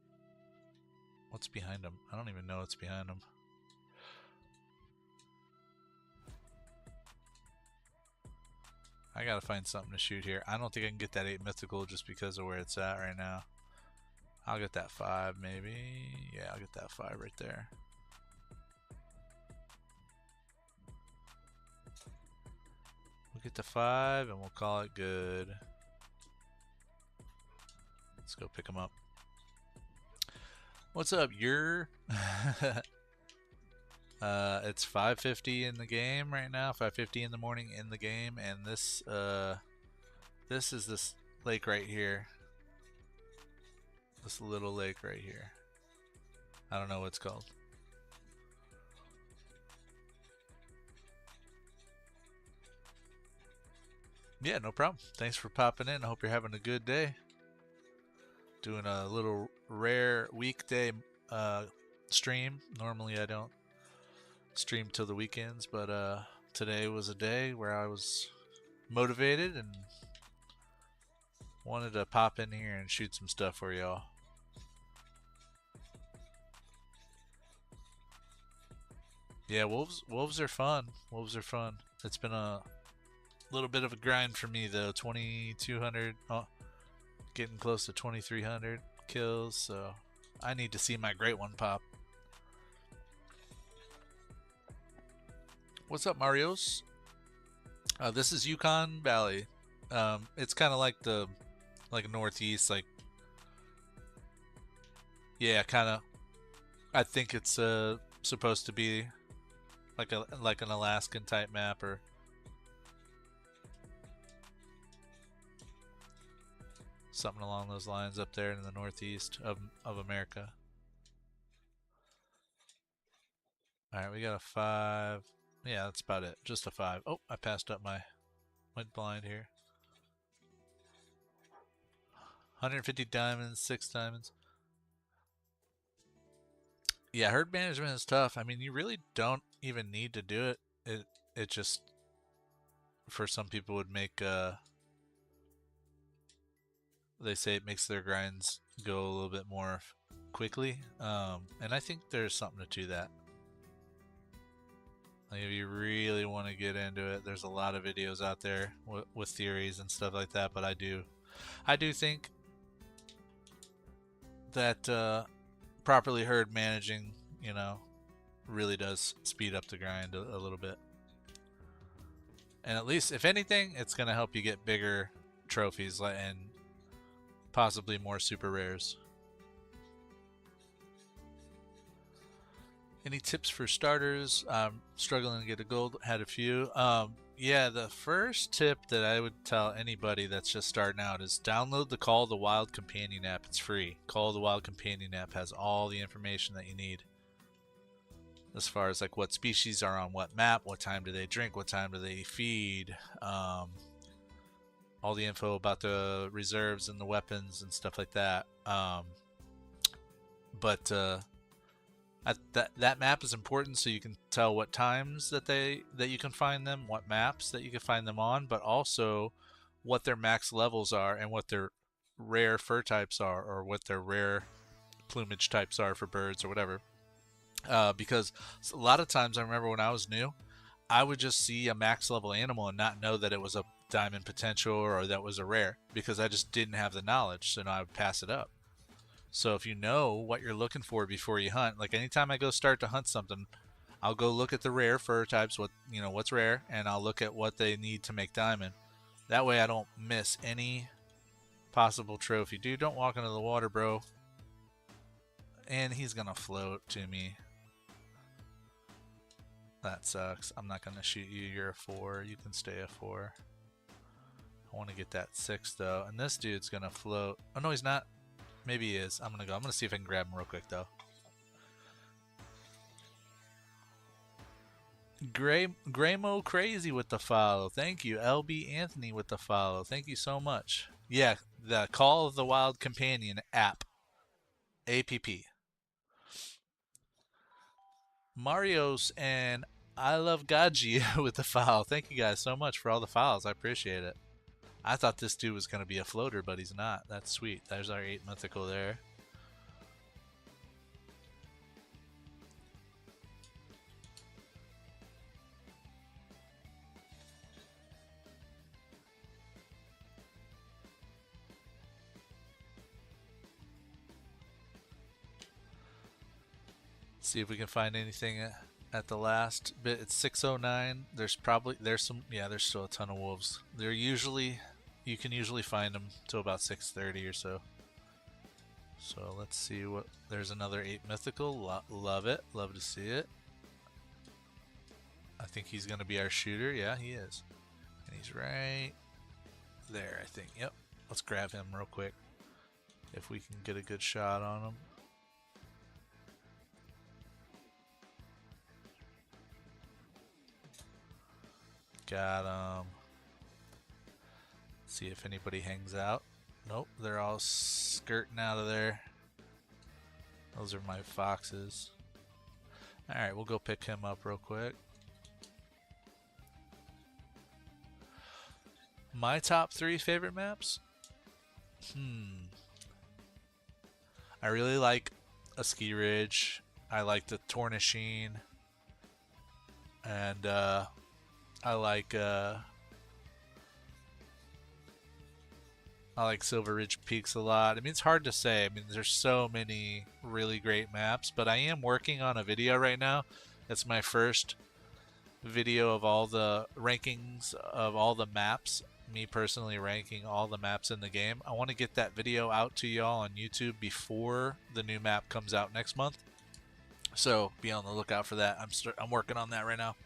What's behind him? I don't even know what's behind him. I gotta find something to shoot here. I don't think I can get that 8 Mythical just because of where it's at right now. I'll get that 5 maybe. Yeah, I'll get that 5 right there. We'll get the 5 and we'll call it good. Let's go pick him up. What's up, you're? It's 5:50 in the game right now. 5:50 in the morning in the game, and this is this lake right here. This little lake right here. I don't know what it's called. Yeah, no problem. Thanks for popping in. I hope you're having a good day. Doing a little rare weekday uh, stream. Normally I don't stream till the weekends, but today was a day where I was motivated and wanted to pop in here and shoot some stuff for y'all. Yeah, wolves are fun. Wolves are fun. It's been a little bit of a grind for me though. 2,200, getting close to 2,300 kills. So I need to see my great one pop. What's up, Marios? This is Yukon Valley. It's kind of like the northeast, like yeah, kind of. I think it's supposed to be like an Alaskan type map or something along those lines up there in the northeast of America. All right, we got a 5. Yeah, that's about it. Just a 5. Oh, I passed up went blind here. 150 diamonds, 6 diamonds. Yeah, herd management is tough. I mean, you really don't even need to do it. It just for some people would make they say it makes their grinds go a little bit more quickly. And I think there's something to that. Like if you really want to get into it, there's a lot of videos out there with theories and stuff like that. But I do think that properly herd managing, really does speed up the grind a little bit. And at least, if anything, it's going to help you get bigger trophies and possibly more super rares. Any tips for starters? I'm struggling to get a gold. Had a few. Yeah, the first tip that I would tell anybody that's just starting out is download the Call of the Wild Companion app. It's free. Call of the Wild Companion app has all the information that you need. As far as like what species are on what map, what time do they drink, what time do they feed, all the info about the reserves and the weapons and stuff like that. But that map is important so you can tell what times that you can find them, what maps that you can find them on, but also what their max levels are and what their rare fur types are, or what their rare plumage types are for birds or whatever. Because a lot of times I remember when I was new, I would just see a max level animal and not know that it was a diamond potential or that was a rare, because I just didn't have the knowledge, so I would pass it up. So if you know what you're looking for before you hunt, like anytime I go start to hunt something, I'll go look at the rare fur types, what's rare, and I'll look at what they need to make diamond. That way I don't miss any possible trophy. Dude, don't walk into the water, bro. And he's gonna float to me. That sucks. I'm not gonna shoot you. You're a 4. You can stay a 4. I want to get that 6 though. And this dude's gonna float. Oh no, he's not. Maybe he is. I'm gonna see if I can grab him real quick though. Graymo Crazy with the follow. Thank you. LB Anthony with the follow. Thank you so much. Yeah, the Call of the Wild Companion app. APP. Marios and I Love Gaji with the follow. Thank you guys so much for all the follows. I appreciate it. I thought this dude was going to be a floater, but he's not. That's sweet. There's our 8 mythical there. See if we can find anything at the last bit. It's 6:09. There's still a ton of wolves. You can usually find them till about 6:30 or so. So let's see what. There's another 8 mythical. Love it. Love to see it. I think he's gonna be our shooter. Yeah, he is. And he's right there, I think. Yep. Let's grab him real quick. If we can get a good shot on him. Got him. See if anybody hangs out. Nope, they're all skirting out of there. Those are my foxes. Alright, we'll go pick him up real quick. My top 3 favorite maps? I really like a ski ridge. I like the Tornasheen. And I like Silver Ridge Peaks a lot. I mean, it's hard to say. I mean, there's so many really great maps, but I am working on a video right now. It's my first video of all the rankings of all the maps. Me personally ranking all the maps in the game. I want to get that video out to y'all on YouTube before the new map comes out next month. So be on the lookout for that. I'm working on that right now.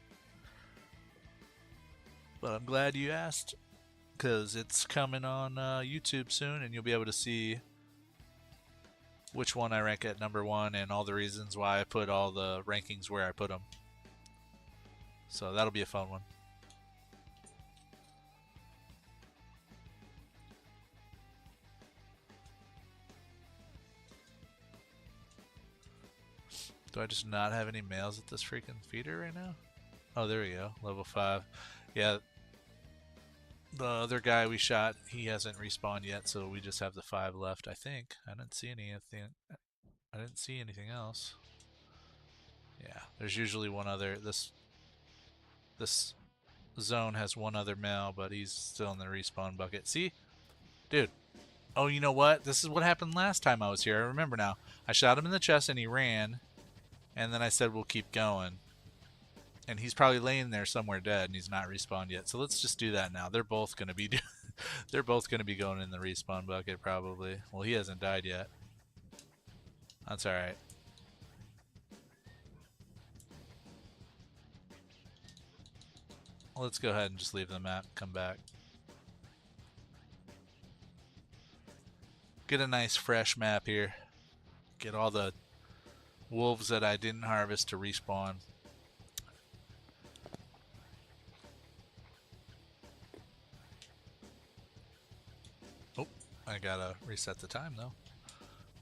But I'm glad you asked, because it's coming on YouTube soon, and you'll be able to see which one I rank at number 1 and all the reasons why I put all the rankings where I put them. So that'll be a fun one. Do I just not have any males at this freaking feeder right now? Oh, there we go. Level 5. Yeah. The other guy we shot, he hasn't respawned yet, so we just have the 5 left, I think. I didn't see anything. I didn't see anything else. Yeah, there's usually one other. This zone has one other male, but he's still in the respawn bucket. See? Dude. Oh, you know what? This is what happened last time I was here. I remember now. I shot him in the chest and he ran. And then I said, we'll keep going. And he's probably laying there somewhere dead, and he's not respawned yet. So let's just do that now. They're both gonna be they're both gonna be going in the respawn bucket probably. Well, he hasn't died yet. That's all right. Let's go ahead and just leave the map. Come back. Get a nice fresh map here. Get all the wolves that I didn't harvest to respawn. Oh, I gotta reset the time though.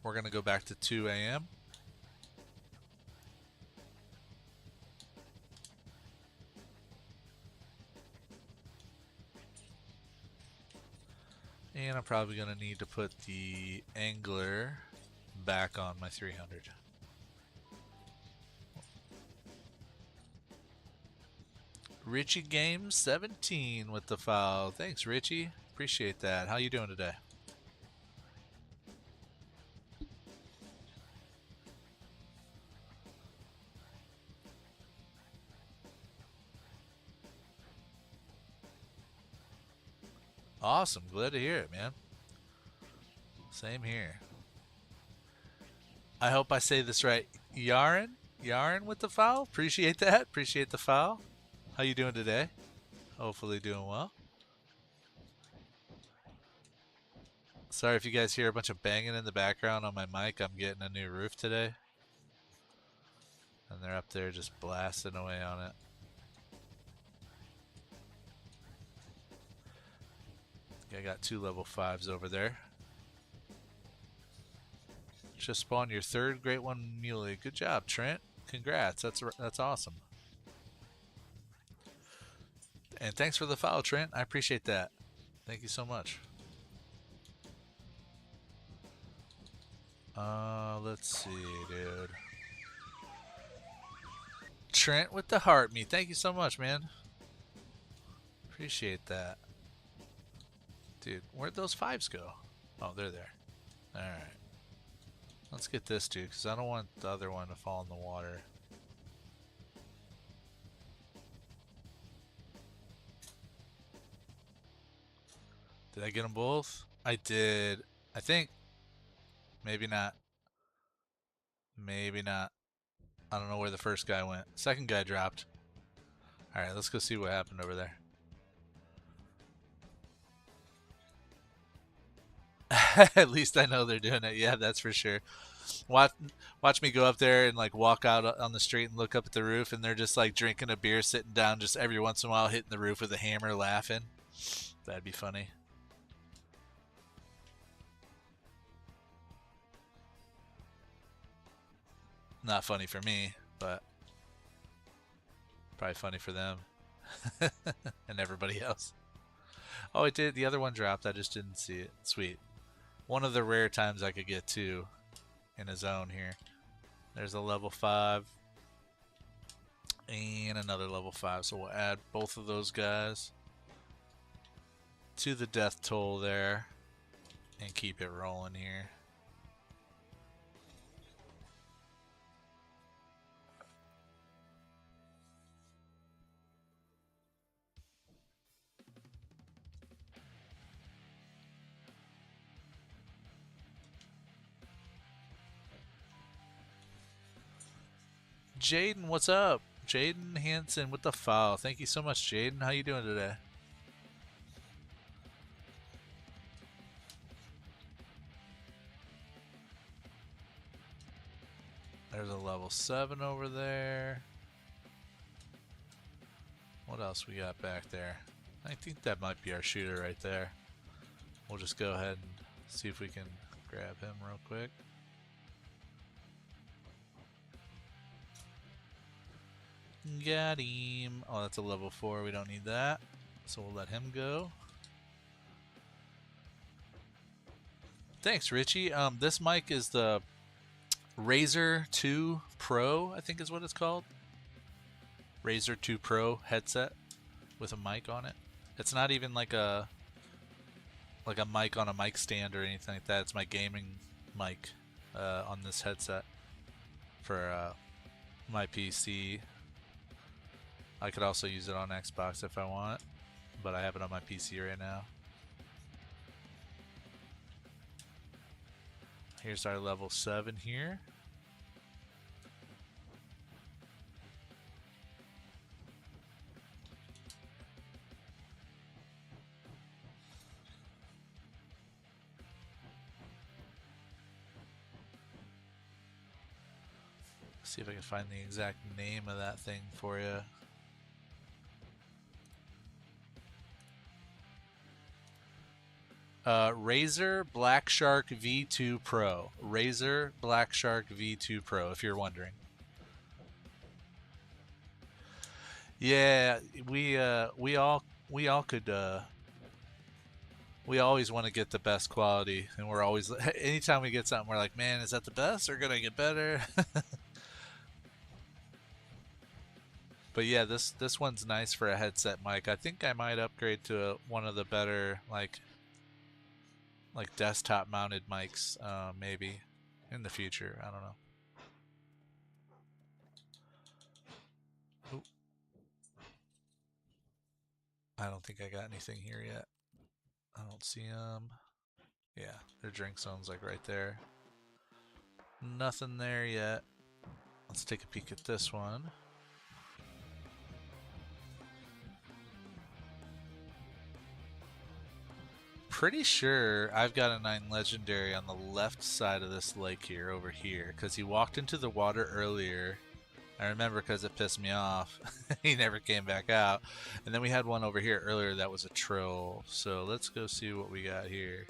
We're gonna go back to 2 a.m. And I'm probably gonna need to put the angler back on my 300. Richie Games 17 with the file. Thanks, Richie. Appreciate that. How you doing today? Awesome. Glad to hear it, man. Same here. I hope I say this right. Yaren? Yaren with the file? Appreciate that. Appreciate the file. How you doing today? Hopefully doing well. Sorry if you guys hear a bunch of banging in the background on my mic. I'm getting a new roof today. And they're up there just blasting away on it. I got 2 level 5s over there. Just spawned your 3rd Great One Muley. Good job, Trent. Congrats. That's awesome. And thanks for the follow, Trent. I appreciate that. Thank you so much. Let's see, dude. Trent with the heart me. Thank you so much, man. Appreciate that. Dude, where'd those 5s go? Oh, they're there. Alright. Let's get this dude, because I don't want the other one to fall in the water. Did I get them both? I did. I think. Maybe not. Maybe not. I don't know where the first guy went. Second guy dropped. Alright, let's go see what happened over there. At least I know they're doing it. Yeah, that's for sure. Watch me go up there and like walk out on the street and look up at the roof, and they're just like drinking a beer, sitting down, just every once in a while hitting the roof with a hammer, laughing. That'd be funny. Not funny for me, but probably funny for them and everybody else. Oh, it did. The other one dropped. I just didn't see it. Sweet. One of the rare times I could get two in a zone here. There's a level 5 and another level 5. So we'll add both of those guys to the death toll there and keep it rolling here. Jaden, what's up? Jaden Hansen with the file. Thank you so much, Jaden. How you doing today? There's a level 7 over there. What else we got back there? I think that might be our shooter right there. We'll just go ahead and see if we can grab him real quick. Got him. Oh, that's a level 4. We don't need that. So we'll let him go. Thanks, Richie. This mic is the Razer 2 Pro, I think is what it's called. Razer 2 Pro headset with a mic on it. It's not even like a mic on a mic stand or anything like that. It's my gaming mic on this headset for my PC. I could also use it on Xbox if I want, but I have it on my PC right now. Here's our level 7 here. See if I can find the exact name of that thing for you. Razer Black Shark V2 Pro. Razer Black Shark V2 Pro, if you're wondering. Yeah, we all could we always want to get the best quality, and we're always anytime we get something we're like, man, is that the best or gonna get better? But yeah, this one's nice for a headset mic. I think I might upgrade to one of the better like desktop mounted mics, maybe in the future. I don't know. Oop. I don't think I got anything here yet. I don't see them. Yeah, their drink zone's like right there. Nothing there yet. Let's take a peek at this one. Pretty sure I've got a 9 legendary on the left side of this lake here, over here, because he walked into the water earlier. I remember because it pissed me off. He never came back out. And then we had one over here earlier that was a troll. So let's go see what we got here.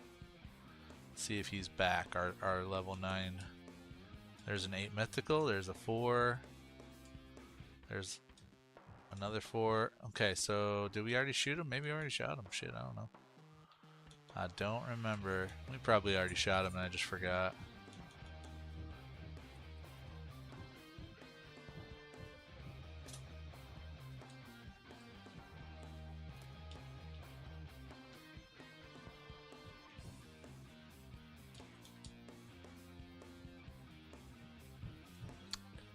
See if he's back, our level 9. There's an 8 mythical, there's a 4. There's another 4. Okay, so did we already shoot him? Maybe we already shot him. Shit, I don't know. I don't remember. We probably already shot him and I just forgot.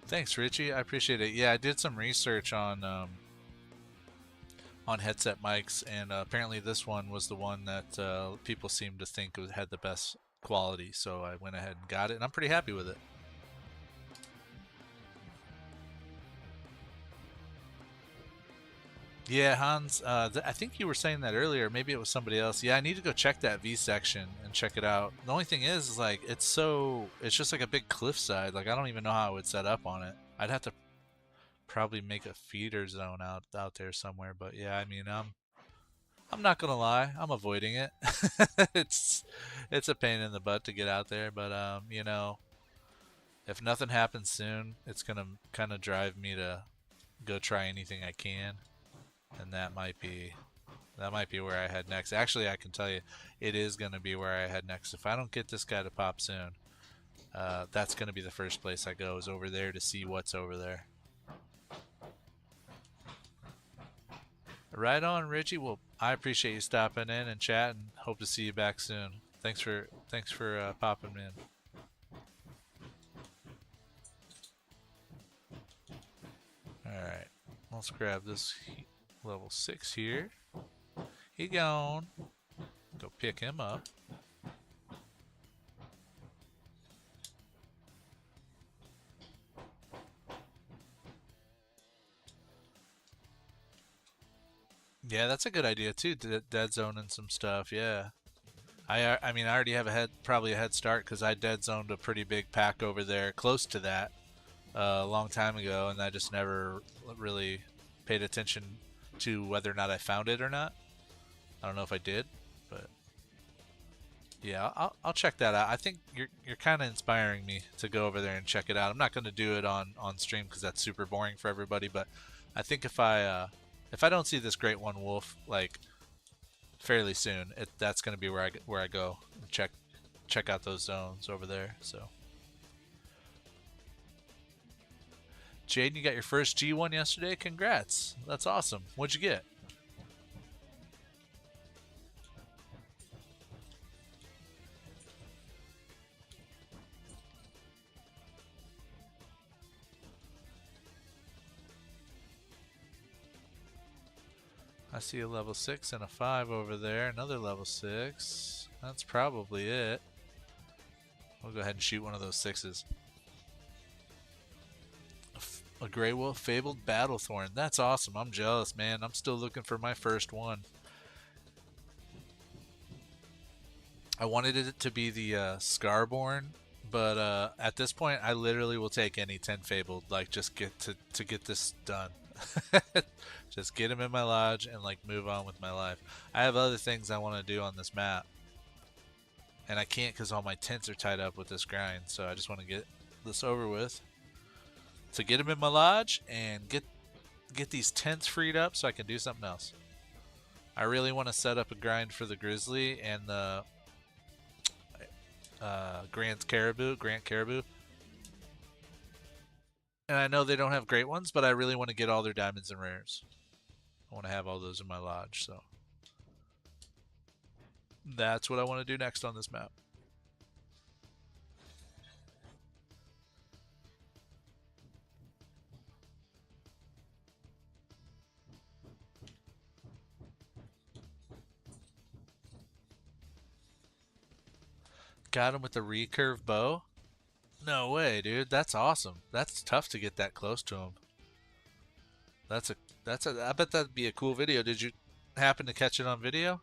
Thanks, Richie. I appreciate it. Yeah, I did some research on headset mics, and apparently this one was the one that people seemed to think had the best quality. So I went ahead and got it, and I'm pretty happy with it. Yeah, Hans, I think you were saying that earlier. Maybe it was somebody else. Yeah, I need to go check that V section and check it out. The only thing is like, it's just like a big cliffside. Like, I don't even know how I would set up on it. I'd have to probably make a feeder zone out there somewhere. But yeah, I mean, I'm not gonna lie, I'm avoiding it. it's a pain in the butt to get out there, but you know, If nothing happens soon, it's gonna kind of drive me to go try anything I can, and that might be where I head next. Actually, I can tell you, it is gonna be where I head next. If I don't get this guy to pop soon, that's gonna be the first place I go, is over there to see what's over there. Right on, Richie. Well, I appreciate you stopping in and chatting. Hope to see you back soon. Thanks for popping in. All right, let's grab this level 6 here. He gone. Go pick him up. Yeah, that's a good idea too. Dead zoning some stuff. Yeah. I mean, I already have probably a head start because I dead zoned a pretty big pack over there, close to that, a long time ago, and I just never really paid attention to whether or not I found it or not. I don't know if I did, but yeah, I'll check that out. I think you're kind of inspiring me to go over there and check it out. I'm not going to do it on stream because that's super boring for everybody, but I think if I don't see this great one wolf like fairly soon, that's going to be where I go and check out those zones over there. So, Jaden, you got your first G1 yesterday. Congrats! That's awesome. What'd you get? I see a level 6 and a 5 over there. Another level 6. That's probably it. We'll go ahead and shoot one of those 6s. A Grey Wolf Fabled Battlethorn. That's awesome. I'm jealous, man. I'm still looking for my first one. I wanted it to be the Scarborn, but at this point, I literally will take any 10 Fabled. Like, just get to get this done. Just get him in my lodge and like move on with my life. I have other things I want to do on this map, and I can't because all my tents are tied up with this grind. So I just want to get this over with to get him in my lodge and get these tents freed up so I can do something else. I really want to set up a grind for the Grizzly and the Grant Caribou. And I know they don't have great ones, but I really want to get all their diamonds and rares. I want to have all those in my lodge, so that's what I want to do next on this map. Got him with the recurve bow? No way, dude. That's awesome. That's tough to get that close to him. I bet that'd be a cool video. Did you happen to catch it on video?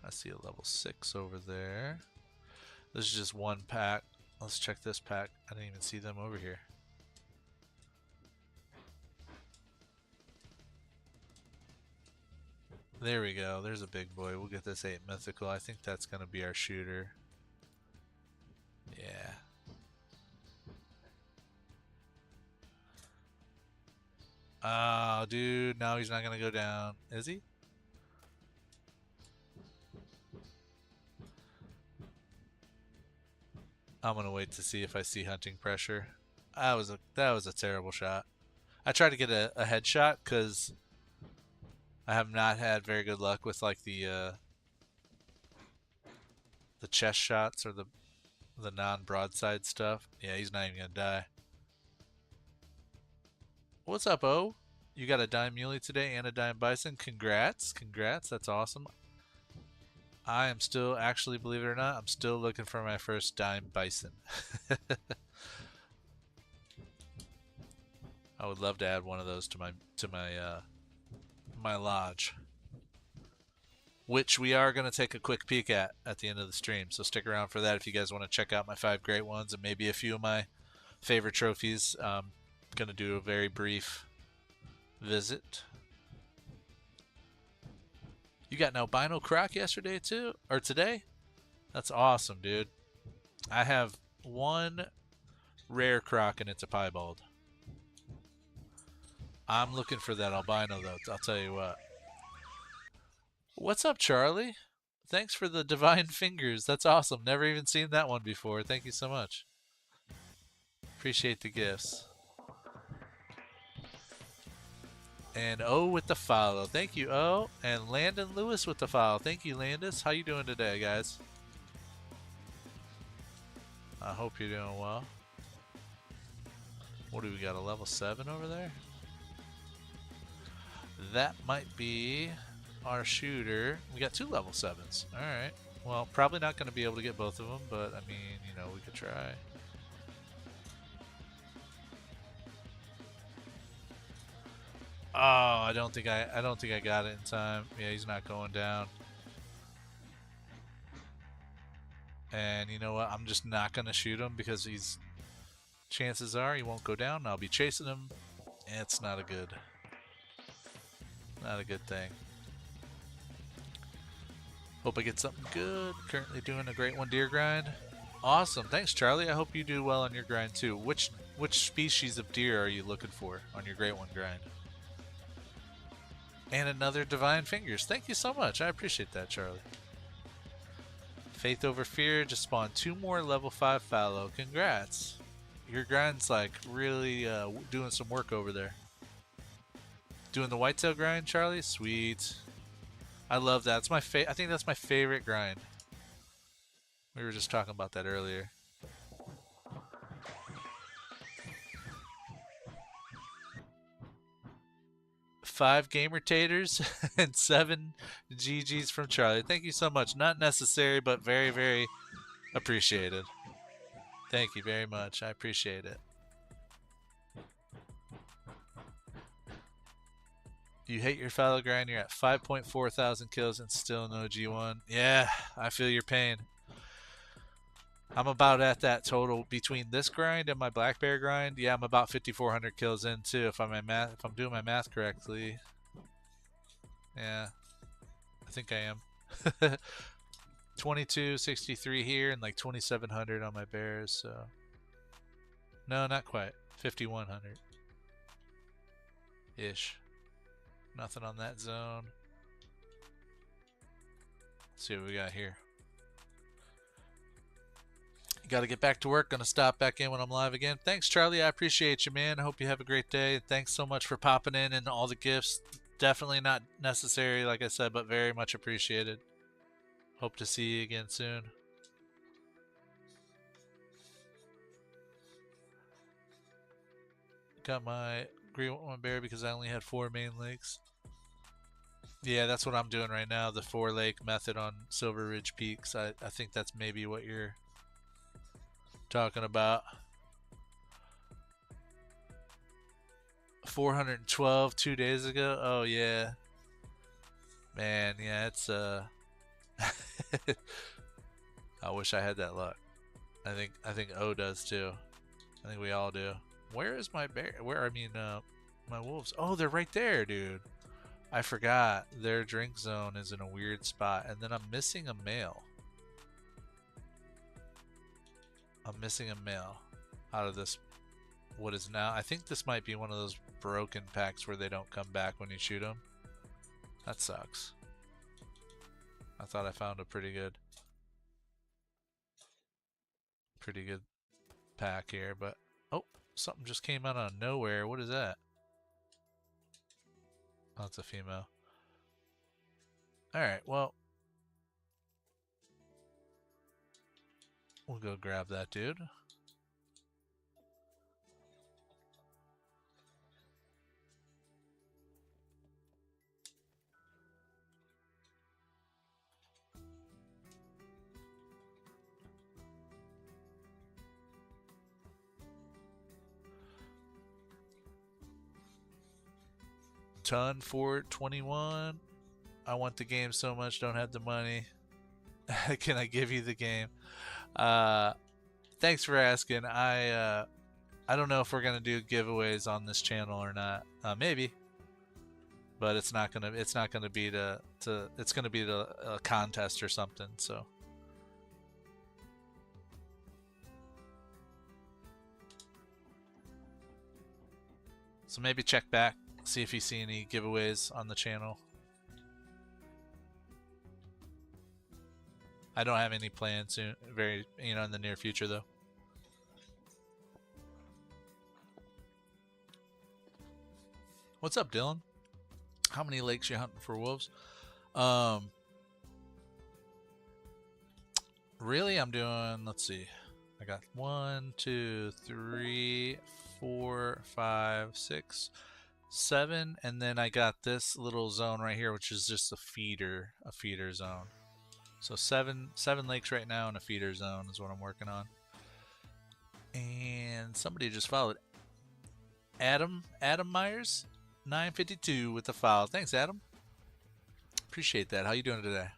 I see a level 6 over there. This is just one pack. Let's check this pack. I didn't even see them over here. There we go. There's a big boy. We'll get this 8 mythical. I think that's going to be our shooter. Yeah. Oh, dude. No, he's not going to go down. Is he? I'm going to wait to see if I see hunting pressure. That was a terrible shot. I tried to get a headshot because I have not had very good luck with like the chest shots or the non-broadside stuff. Yeah, he's not even gonna die. What's up, O? You got a dime muley today and a dime bison. Congrats, that's awesome. I am still, actually, believe it or not, I'm still looking for my first dime bison. I would love to add one of those to my lodge, which we are going to take a quick peek at the end of the stream. So stick around for that if you guys want to check out my 5 great ones and maybe a few of my favorite trophies. Going to do a very brief visit. You got an albino croc yesterday too, or today? That's awesome, dude. I have one rare croc and it's a piebald. I'm looking for that albino though. I'll tell you what. What's up, Charlie? Thanks for the divine fingers. That's awesome. Never even seen that one before. Thank you so much. Appreciate the gifts. And O with the follow. Thank you, O. And Landon Lewis with the follow. Thank you, Landis. How you doing today, guys? I hope you're doing well. What do we got? A level 7 over there? That might be our shooter. We got 2 level 7s. Alright. Well, probably not going to be able to get both of them, but I mean, you know, we could try. Oh, I don't think I got it in time. Yeah, he's not going down. And you know what? I'm just not gonna shoot him because he's. Chances are he won't go down. I'll be chasing him. It's not a good thing. Hope I get something good. Currently doing a great one deer grind. Awesome. Thanks, Charlie. I hope you do well on your grind too. Which species of deer are you looking for on your great one grind? And another divine fingers. Thank you so much. I appreciate that, Charlie. Faith over fear. Just spawned 2 more level 5 fallow. Congrats. Your grind's like really doing some work over there. Doing the whitetail grind, Charlie? Sweet. I love that. It's my I think that's my favorite grind. We were just talking about that earlier. 5 gamer taters and 7 GGs from Charlie. Thank you so much. Not necessary, but very, very appreciated. Thank you very much. I appreciate it. You hate your fallow grind. You're at 5.4 thousand kills and still no G1. Yeah, I feel your pain. I'm about at that total between this grind and my black bear grind. Yeah, I'm about 5,400 kills in too. If I'm doing my math correctly. Yeah, I think I am. 2263 here and like 2,700 on my bears. So no, not quite. 5,100 ish. Nothing on that zone. Let's see what we got here. Got to get back to work. Gonna stop back in when I'm live again. Thanks, Charlie. I appreciate you, man. I hope you have a great day. Thanks so much for popping in and all the gifts. Definitely not necessary, like I said, but very much appreciated. Hope to see you again soon. Got my Green One Bear because I only had 4 main lakes. Yeah, that's what I'm doing right now. The 4 lake method on Silver Ridge Peaks. I think that's maybe what you're talking about. 412 2 days ago. Oh yeah, man. Yeah, it's I wish I had that luck. I think O does too. I think we all do. Where is my bear? My wolves. Oh, they're right there, dude. I forgot their drink zone is in a weird spot, and then I'm missing a male. I'm missing a male out of this. What is now? I think this might be one of those broken packs where they don't come back when you shoot them. That sucks. I thought I found a pretty good pack here, but oh, something just came out of nowhere. What is that? Oh, it's a female. Alright, well, we'll go grab that dude. Ton for 21. I want the game so much, don't have the money. Can I give you the game? Thanks for asking. I don't know if we're gonna do giveaways on this channel or not. Maybe, but it's not gonna be it's gonna be a contest or something. So maybe check back, see if you see any giveaways on the channel. I don't have any plans soon, in the near future though. What's up, Dylan? How many lakes you hunting for wolves? Really, I'm doing, let's see. I got 1, 2, 3, 4, 5, 6, 7, and then I got this little zone right here, which is just a feeder zone. So seven lakes right now in a feeder zone is what I'm working on. And somebody just followed. Adam Myers, 952 with the follow. Thanks, Adam. Appreciate that. How you doing today?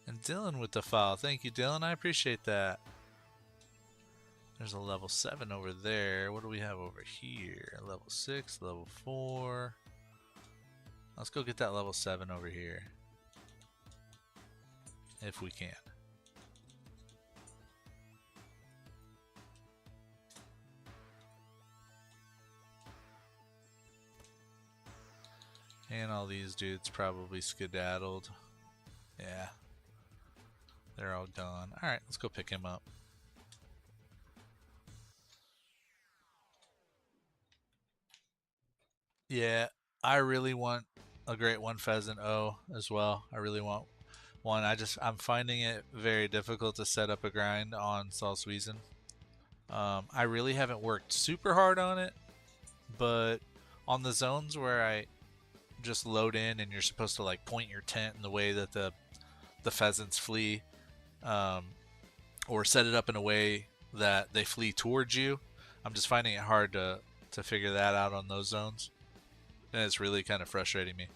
And Dylan with the follow. Thank you, Dylan. I appreciate that. There's a level 7 over there. What do we have over here? Level 6, level 4. Let's go get that level 7 over here. If we can. And all these dudes probably skedaddled. Yeah. They're all gone. Alright, let's go pick him up. Yeah, I really want a great one pheasant O as well. I really want one. I'm finding it very difficult to set up a grind on Salswiesen. I really haven't worked super hard on it, but on the zones where I just load in and you're supposed to like point your tent in the way that the pheasants flee, or set it up in a way that they flee towards you. I'm just finding it hard to figure that out on those zones, and it's really kind of frustrating me.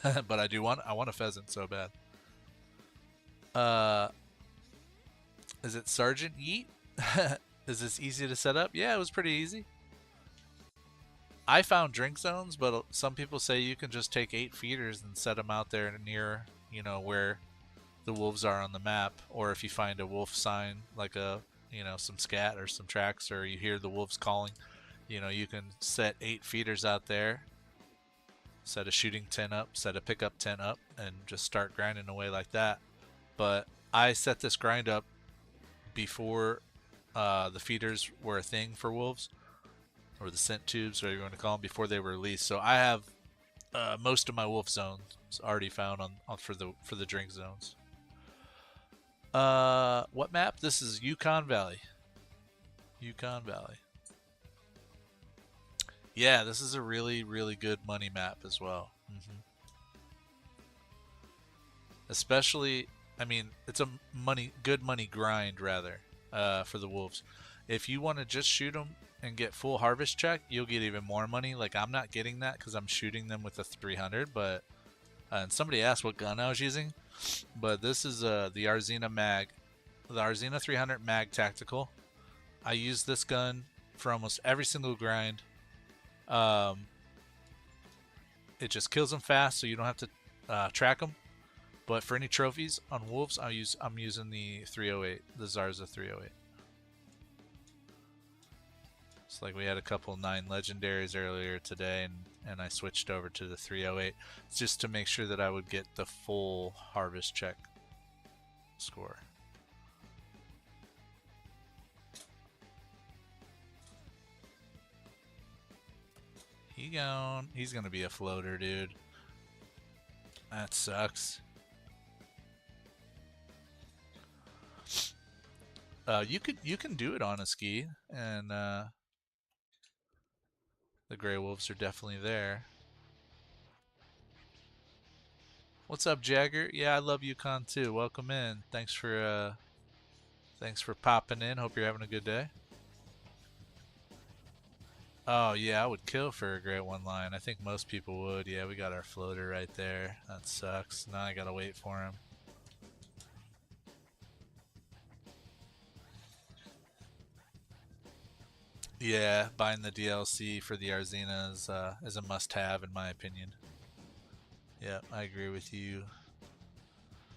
But I want a pheasant so bad. Is it Sergeant Yeet? Is this easy to set up? Yeah, it was pretty easy. I found drink zones, but some people say you can just take 8 feeders and set them out there near, where the wolves are on the map. Or if you find a wolf sign, like some scat or some tracks, or you hear the wolves calling, you can set 8 feeders out there, set a shooting tent up, set a pickup tent up, and just start grinding away like that. But I set this grind up before the feeders were a thing for wolves, or the scent tubes, or you want to call them, before they were released. So I have most of my wolf zones already found on for the drink zones. What map? This is Yukon Valley. Yukon Valley. Yeah, this is a really, really good money map as well. Especially, I mean, it's a good money grind rather, for the wolves. If you want to just shoot them and get full harvest check, you'll get even more money. Like, I'm not getting that because I'm shooting them with a 300, but and somebody asked what gun I was using, but this is the Arzina mag, the Arzina 300 mag tactical. I use this gun for almost every single grind. It just kills them fast, so you don't have to track them. But for any trophies on wolves, I'm using the 308, the Zarza 308. It's like we had a couple 9 legendaries earlier today, and I switched over to the 308 just to make sure that I would get the full harvest check score. He's gonna be a floater, dude. That sucks. You can do it on a ski, and the gray wolves are definitely there. What's up, Jagger? Yeah, I love Yukon too. Welcome in. Thanks for popping in. Hope you're having a good day. Oh yeah, I would kill for a great one line. I think most people would. Yeah, we got our floater right there. That sucks. Now I gotta wait for him. Yeah, buying the DLC for the Arzina is a must-have in my opinion. Yeah, I agree with you,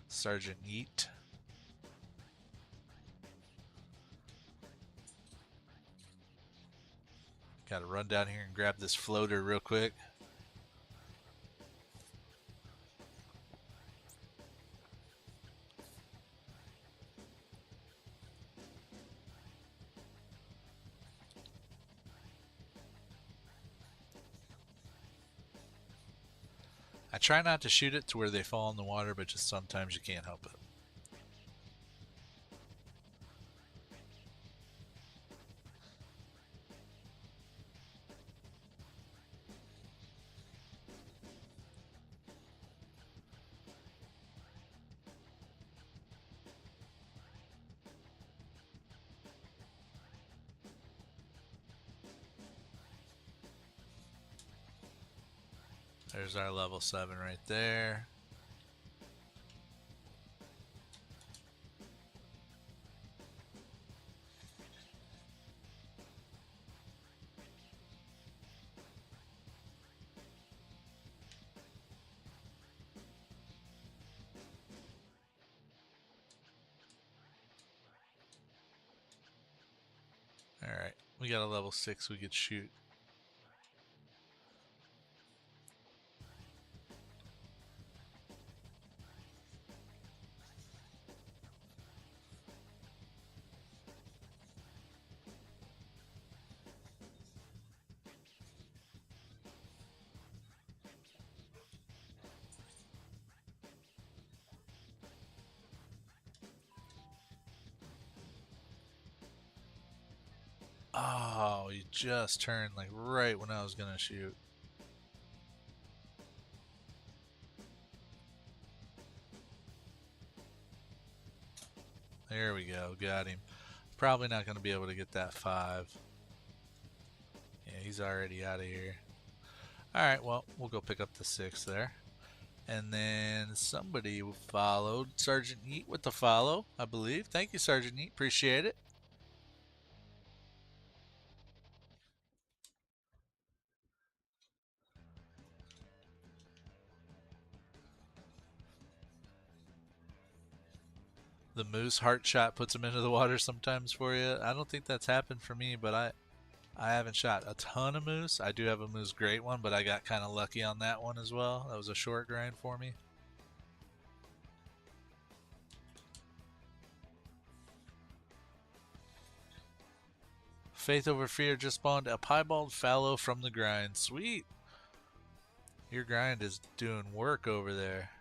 Sergeant Yeet. Got to run down here and grab this floater real quick. I try not to shoot it to where they fall in the water, but just sometimes you can't help it. There's our level 7 right there. Alright, we got a level 6 we could shoot. Oh, you just turned like right when I was gonna shoot. There we go, got him. Probably not gonna be able to get that 5. Yeah, he's already out of here. Alright, well, we'll go pick up the 6 there. And then somebody followed. Sergeant Yeet with the follow, I believe. Thank you, Sergeant Yeet. Appreciate it. The moose heart shot puts him into the water sometimes for you. I don't think that's happened for me, but I haven't shot a ton of moose. I do have a moose great one, but I got kind of lucky on that one as well. That was a short grind for me. Faith over fear just spawned a piebald fallow from the grind. Sweet. Your grind is doing work over there.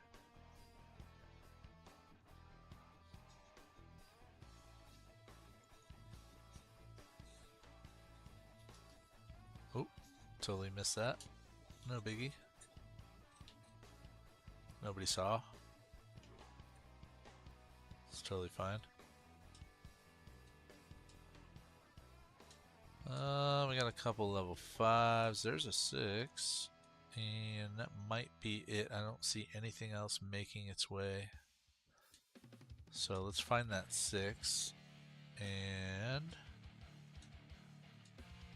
Oh, totally missed that. No biggie. Nobody saw. It's totally fine. We got a couple level 5s. There's a 6. And that might be it. I don't see anything else making its way. So let's find that 6. And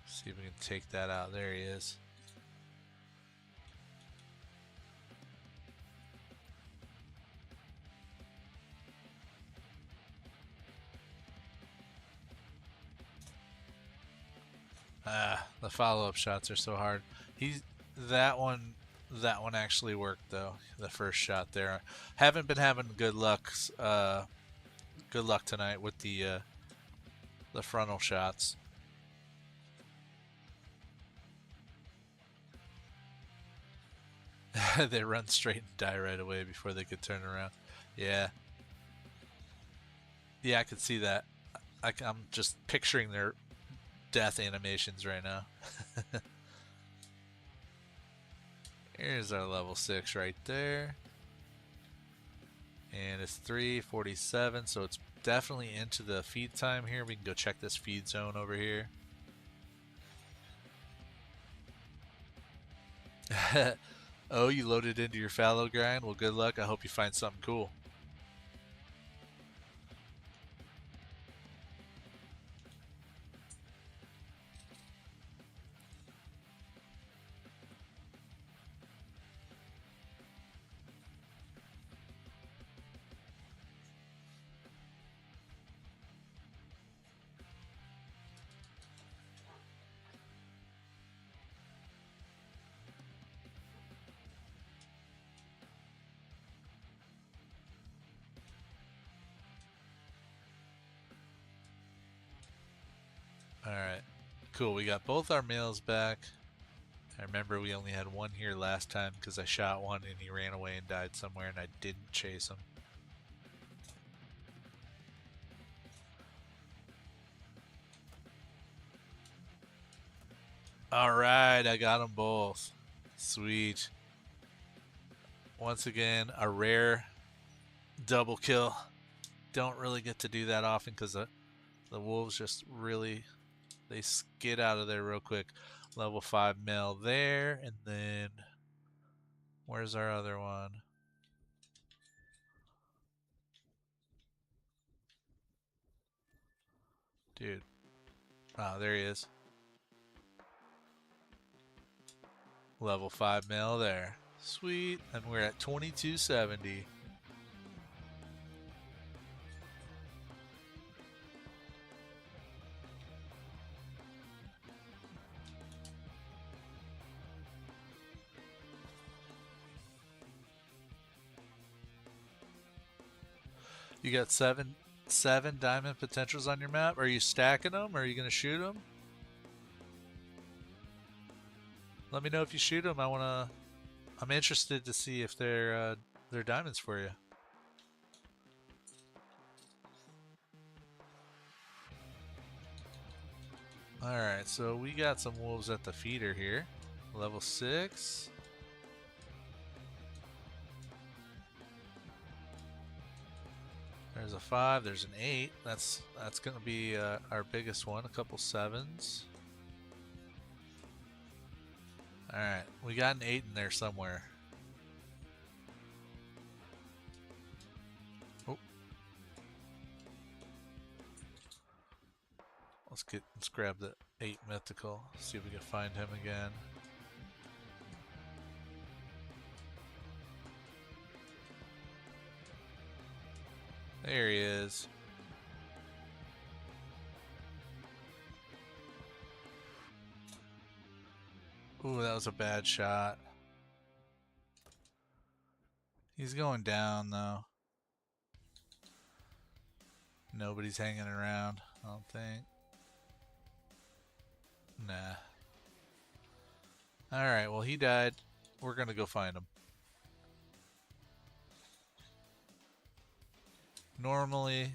see if we can take that out. There he is. The follow-up shots are so hard. That one actually worked though. The first shot there. Haven't been having good luck tonight with the frontal shots. They run straight and die right away before they could turn around. Yeah. Yeah, I could see that. I'm just picturing their death animations right now. Here's our level 6 right there. And it's 3:47, so it's definitely into the feed time here. We can go check this feed zone over here. Oh, you loaded into your fallow grind? Well, good luck. I hope you find something cool. Cool, we got both our males back. I remember we only had one here last time because I shot one and he ran away and died somewhere and I didn't chase him. Alright, I got them both. Sweet. Once again, a rare double kill. Don't really get to do that often because the wolves just really, they skid out of there real quick. Level 5 male there, and then where's our other one? Dude. Oh, there he is. Level 5 male there. Sweet. And we're at 2270. You got seven diamond potentials on your map. Are you stacking them? Or are you gonna shoot them? Let me know if you shoot them. I'm interested to see if they're diamonds for you. Alright, so we got some wolves at the feeder here. Level 6. There's a 5, there's an 8. That's going to be our biggest one. A couple 7s. Alright, we got an 8 in there somewhere. Oh. Let's grab the 8 mythical. See if we can find him again. There he is. Ooh, that was a bad shot. He's going down though. Nobody's hanging around, I don't think. Nah. Alright, well he died. We're gonna go find him. Normally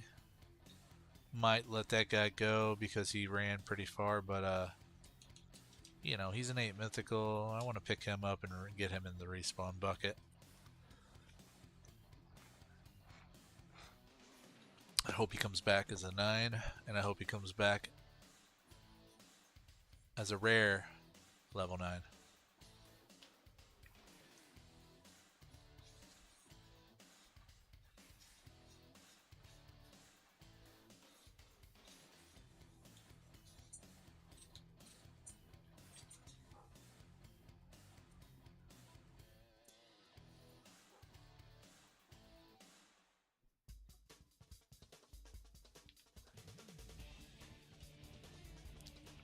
might let that guy go because he ran pretty far, but you know, he's an 8 mythical. I want to pick him up and get him in the respawn bucket. I hope he comes back as a 9, and I hope he comes back as a rare level 9.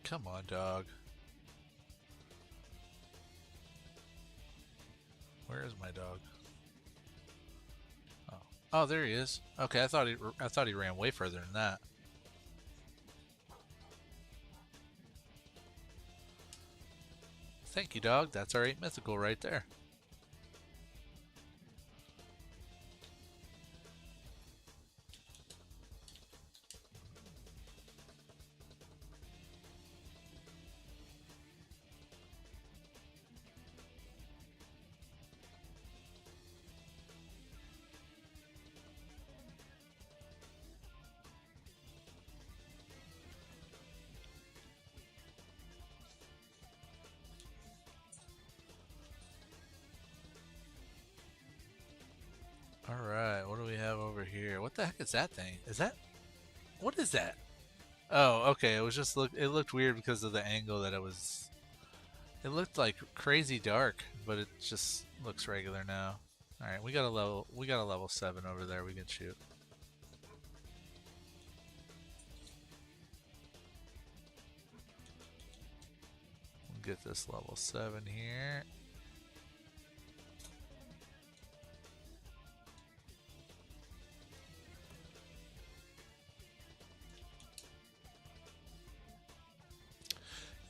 Come on, dog. Where is my dog? Oh, oh, there he is. Okay, I thought he ran way further than that. Thank you, dog. That's our 8 mythical right there. Alright, what do we have over here? What the heck is that thing? What is that? Oh, okay, it was just it looked weird because of the angle that it looked like crazy dark, but it just looks regular now. Alright, we got a level 7 over there we can shoot. We'll get this level 7 here.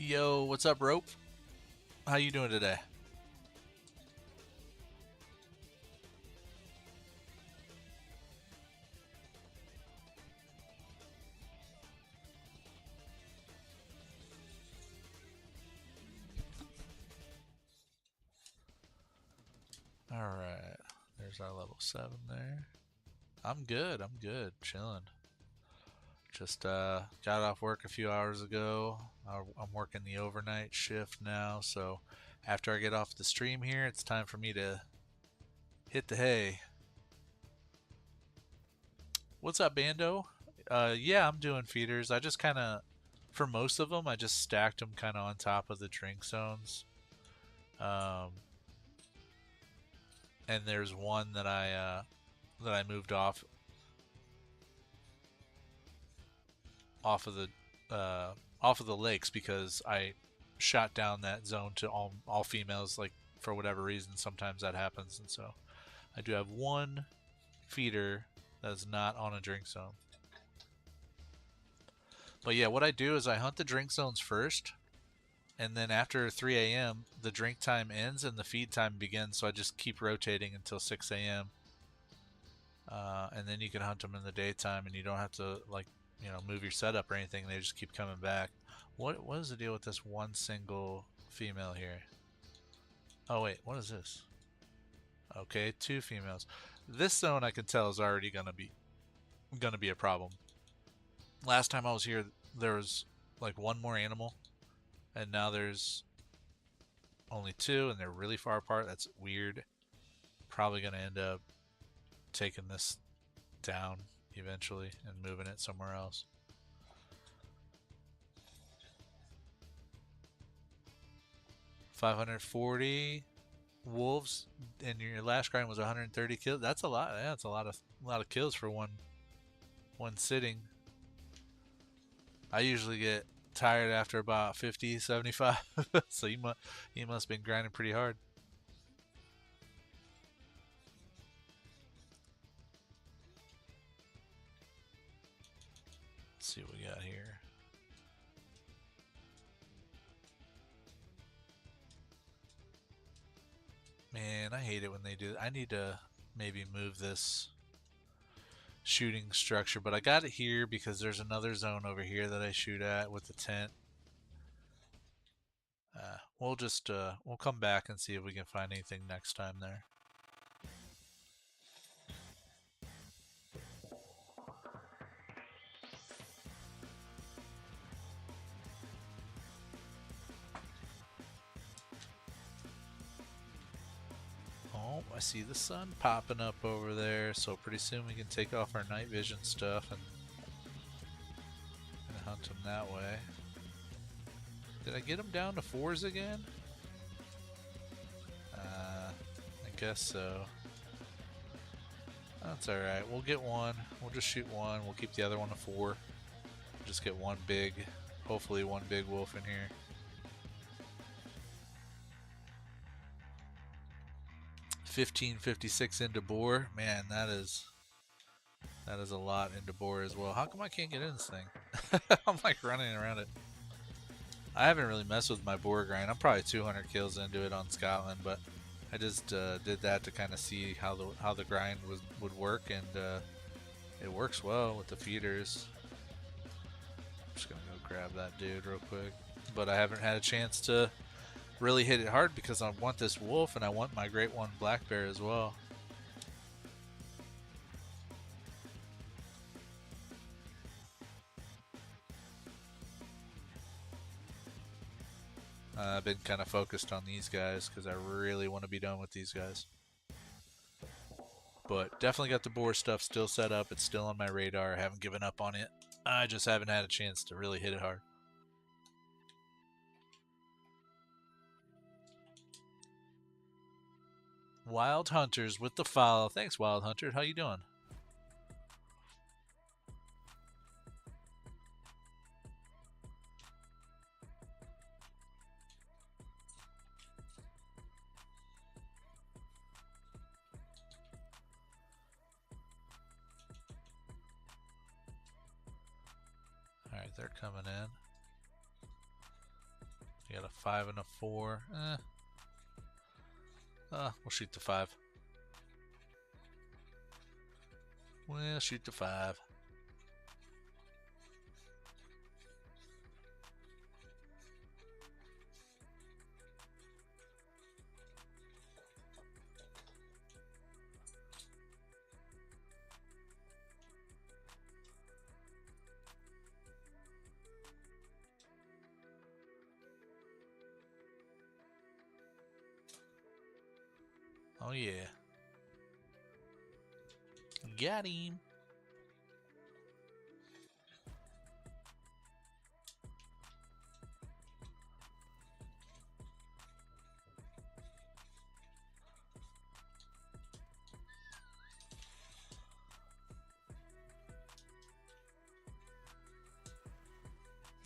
Yo, what's up, Rope? How you doing today? All right, there's our level 7 there. I'm good. I'm good. Chilling. Just got off work a few hours ago. I'm working the overnight shift now, so after I get off the stream here, it's time for me to hit the hay. What's up, Bando? Yeah, I'm doing feeders. I just kind of, for most of them, I just stacked them kind of on top of the drink zones. Um, and there's one that I moved off of the off of the lakes because I shot down that zone to all females, like for whatever reason. Sometimes that happens, and so I do have one feeder that's not on a drink zone. But yeah, what I do is I hunt the drink zones first, and then after 3 a.m. the drink time ends and the feed time begins. So I just keep rotating until 6 a.m. And then you can hunt them in the daytime, and you don't have to move your setup or anything. They just keep coming back. What is the deal with this one single female here? Oh wait, what is this? Okay, 2 females. This zone I can tell is already gonna be a problem. Last time I was here, there was like 1 more animal, and now there's only 2, and they're really far apart. That's weird. Probably gonna end up taking this down eventually and moving it somewhere else. $540 wolves, and your last grind was 130 kills. That's a lot. Yeah, that's a lot of kills for one sitting. I usually get tired after about 50, 75. So you must have been grinding pretty hard. Let's see what we got here. Man, I hate it when they do. I need to maybe move this shooting structure, but I got it here because there's another zone over here that I shoot at with the tent. We'll come back and see if we can find anything next time there. Oh, I see the sun popping up over there, so pretty soon we can take off our night vision stuff and hunt them that way. Did I get them down to 4s again? I guess so. That's alright. We'll get one. We'll just shoot one. We'll keep the other one a 4. Just get one big, hopefully one big wolf in here. 1556 into boar. Man, that is a lot into boar as well. How come I can't get in this thing? I'm like running around it. I haven't really messed with my boar grind. I'm probably 200 kills into it on Scotland, but I just did that to kind of see how the grind would work, and it works well with the feeders. I'm just gonna go grab that dude real quick, but I haven't had a chance to really hit it hard because I want this wolf and I want my great one black bear as well. I've been kind of focused on these guys because I really want to be done with these guys. But definitely got the boar stuff still set up. It's still on my radar. I haven't given up on it. I just haven't had a chance to really hit it hard. Wild Hunters with the follow. Thanks, Wild Hunter. How you doing? Alright, they're coming in. We got a 5 and a 4. We'll shoot the 5. We'll shoot the 5. Oh yeah. Got him.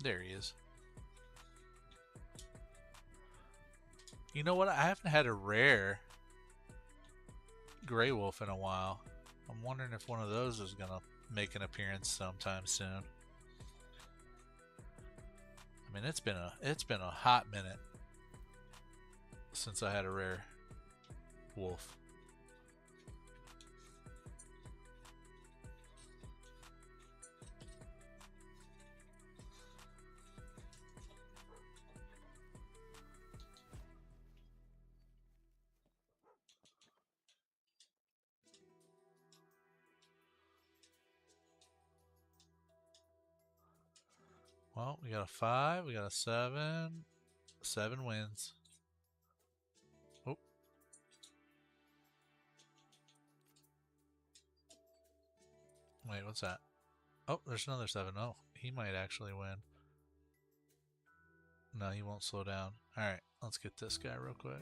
There he is. You know what? I haven't had a rare Grey Wolf in a while. I'm wondering if one of those is gonna make an appearance sometime soon. I mean, it's been a hot minute since I had a rare wolf. Well, we got a 5, we got a 7. 7 wins. Oh. Wait, what's that? Oh, there's another 7. Oh, he might actually win. No, he won't slow down. Alright, let's get this guy real quick.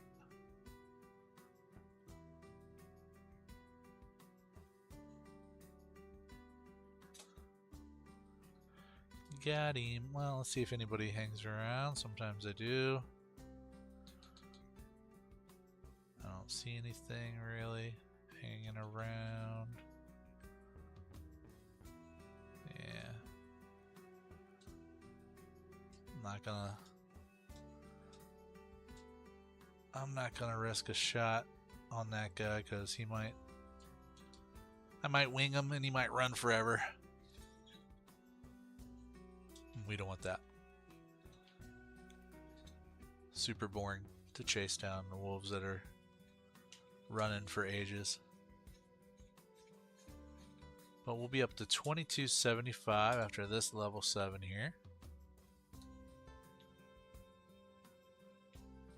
Got him. Well, let's see if anybody hangs around. Sometimes I do. I don't see anything really hanging around. Yeah. I'm not gonna risk a shot on that guy because I might wing him and he might run forever. We don't want that. Super boring to chase down the wolves that are running for ages. But we'll be up to 2275 after this level 7 here.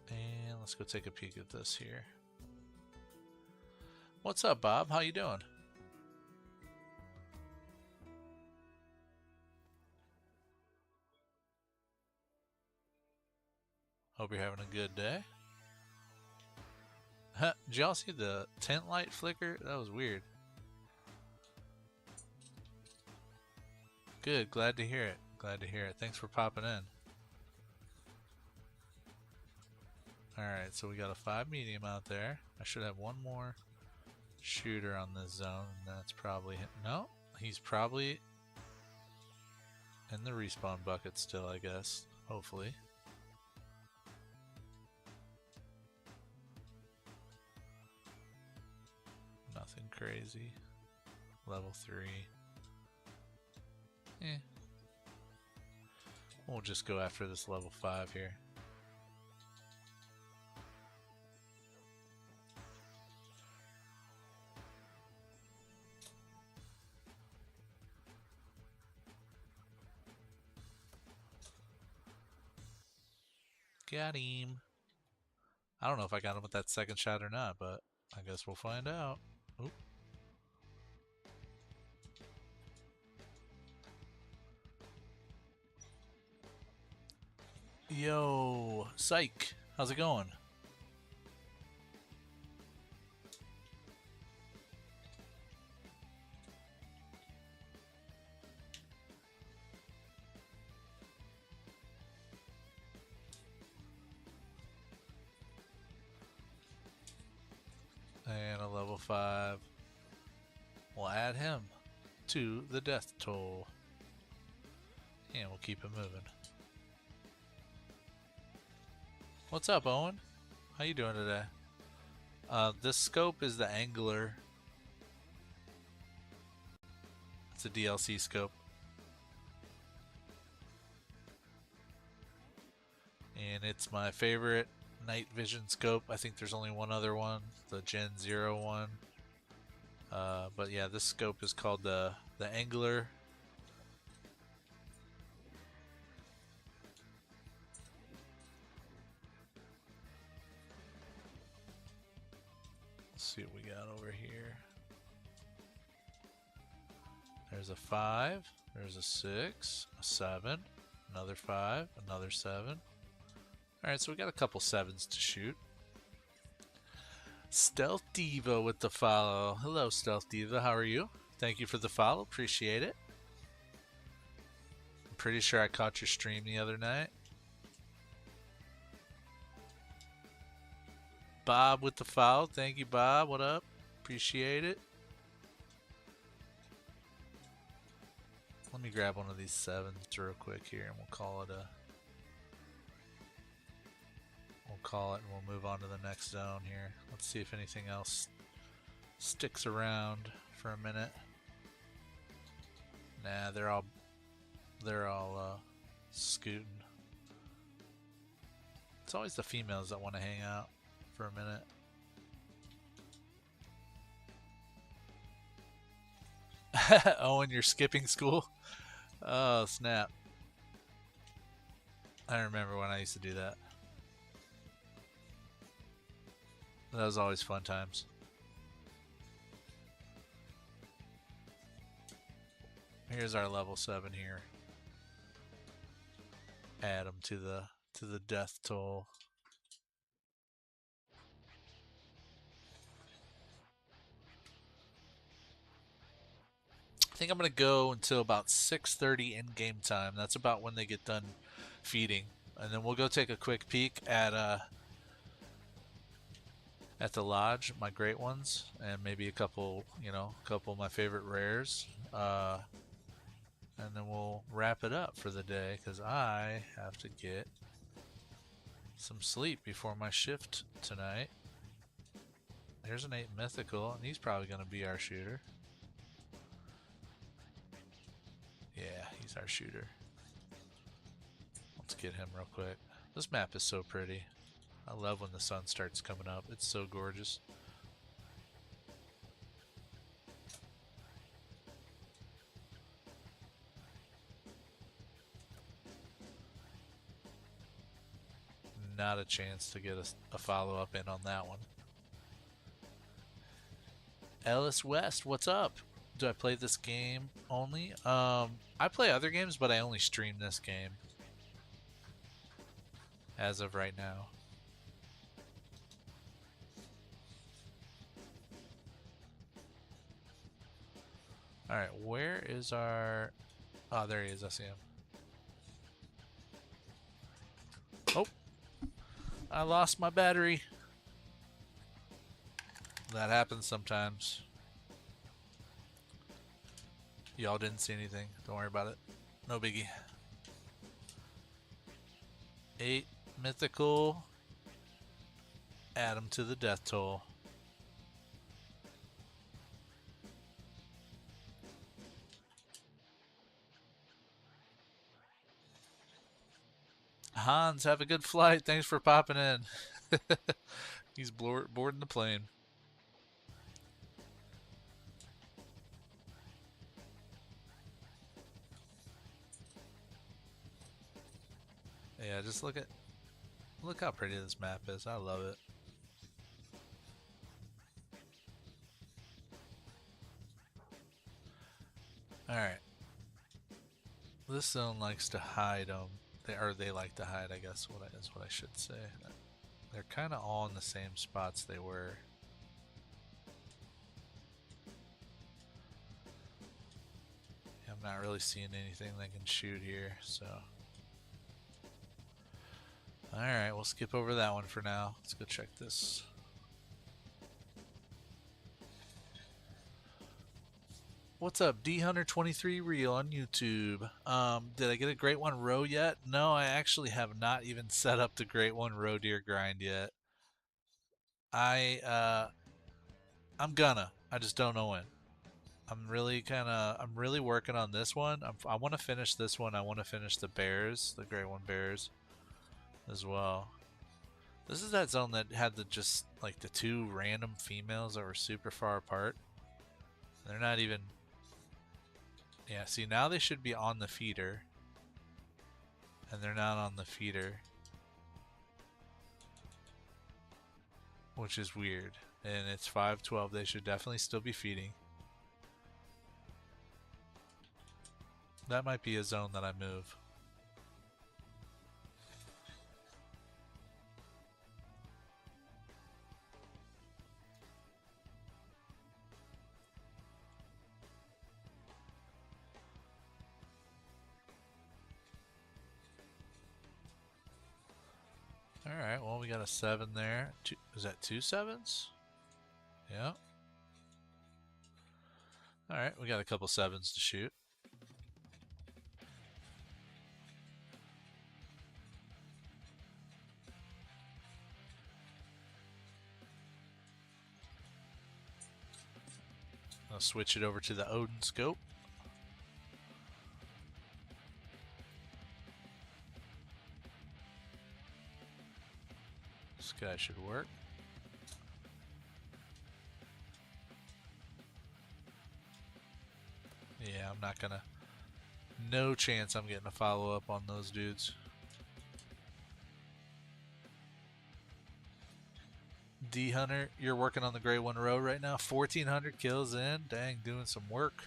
And let's go take a peek at this here. What's up, Bob? How you doing? Hope you're having a good day. Did y'all see the tent light flicker? That was weird. Good, glad to hear it. Glad to hear it. Thanks for popping in. Alright, so we got a 5 medium out there. I should have one more shooter on this zone, and that's probably him. No, he's probably in the respawn bucket still, I guess. Hopefully. Nothing crazy. Level 3. We'll just go after this level 5 here. Got him. I don't know if I got him with that second shot or not, but I guess we'll find out. Oop. Yo, Psych, how's it going? And a level 5. We'll add him to the death toll. And we'll keep it moving. What's up, Owen? How you doing today? This scope is the Angler. It's a DLC scope. And it's my favorite night vision scope. I think there's only one other one, the Gen 0 one. But yeah, this scope is called the Angler. Let's see what we got over here. There's a 5, there's a 6, a 7, another 5, another 7. Alright, so we got a couple 7s to shoot. Stealth Diva with the follow. Hello, Stealth Diva. How are you? Thank you for the follow. Appreciate it. I'm pretty sure I caught your stream the other night. Bob with the follow. Thank you, Bob. What up? Appreciate it. Let me grab one of these 7s real quick here and we'll call it a... We'll call it and we'll move on to the next zone here. Let's see if anything else sticks around for a minute. Nah, they're all scooting. It's always the females that want to hang out for a minute. Owen, you're skipping school? Oh, snap. I remember when I used to do that. That was always fun times. Here's our level 7 here. Add them to the death toll. I think I'm gonna go until about 6:30 in game time. That's about when they get done feeding, and then we'll go take a quick peek at the lodge, my great ones, and maybe a couple of my favorite rares. And then we'll wrap it up for the day because I have to get some sleep before my shift tonight. There's an 8 mythical, and he's probably going to be our shooter. Yeah, he's our shooter. Let's get him real quick. This map is so pretty. I love when the sun starts coming up. It's so gorgeous. Not a chance to get a follow-up in on that one. Ellis West, what's up? Do I play this game only? I play other games, but I only stream this game as of right now. Alright, where is our... Oh, there he is. I see him. Oh! I lost my battery. That happens sometimes. Y'all didn't see anything. Don't worry about it. No biggie. 8 mythical. Add them to the death toll. Hans, have a good flight. Thanks for popping in. He's boarding the plane. Yeah, just look how pretty this map is. I love it. Alright. This zone likes to hide them. They like to hide, I guess is what I should say. They're kind of all in the same spots they were. Yeah, I'm not really seeing anything they can shoot here, so... Alright, we'll skip over that one for now. Let's go check this. What's up, D Hunter 23 Real on YouTube? Did I get a Great One row yet? No, I actually have not even set up the Great One row deer grind yet. I'm gonna. I just don't know when. I'm really working on this one. I want to finish this one. I want to finish the bears, the Great One bears, as well. This is that zone that had the just like the two random females that were super far apart. They're not even. Yeah, see now they should be on the feeder, and they're not on the feeder, which is weird. And it's 5:12. They should definitely still be feeding. That might be a zone that I move. Alright, well, we got a 7 there. Is that 2 7s? Yeah. Alright, we got a couple 7s to shoot. I'll switch it over to the Odin scope. This guy should work. Yeah, I'm not gonna. No chance I'm getting a follow up on those dudes. D Hunter, you're working on the Grey One row right now. 1,400 kills in. Dang, doing some work.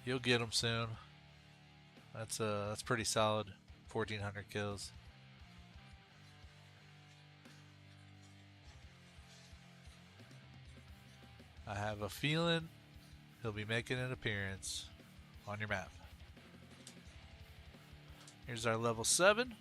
You'll get them soon. That's pretty solid. 1,400 kills. I have a feeling he'll be making an appearance on your map. Here's our level 7.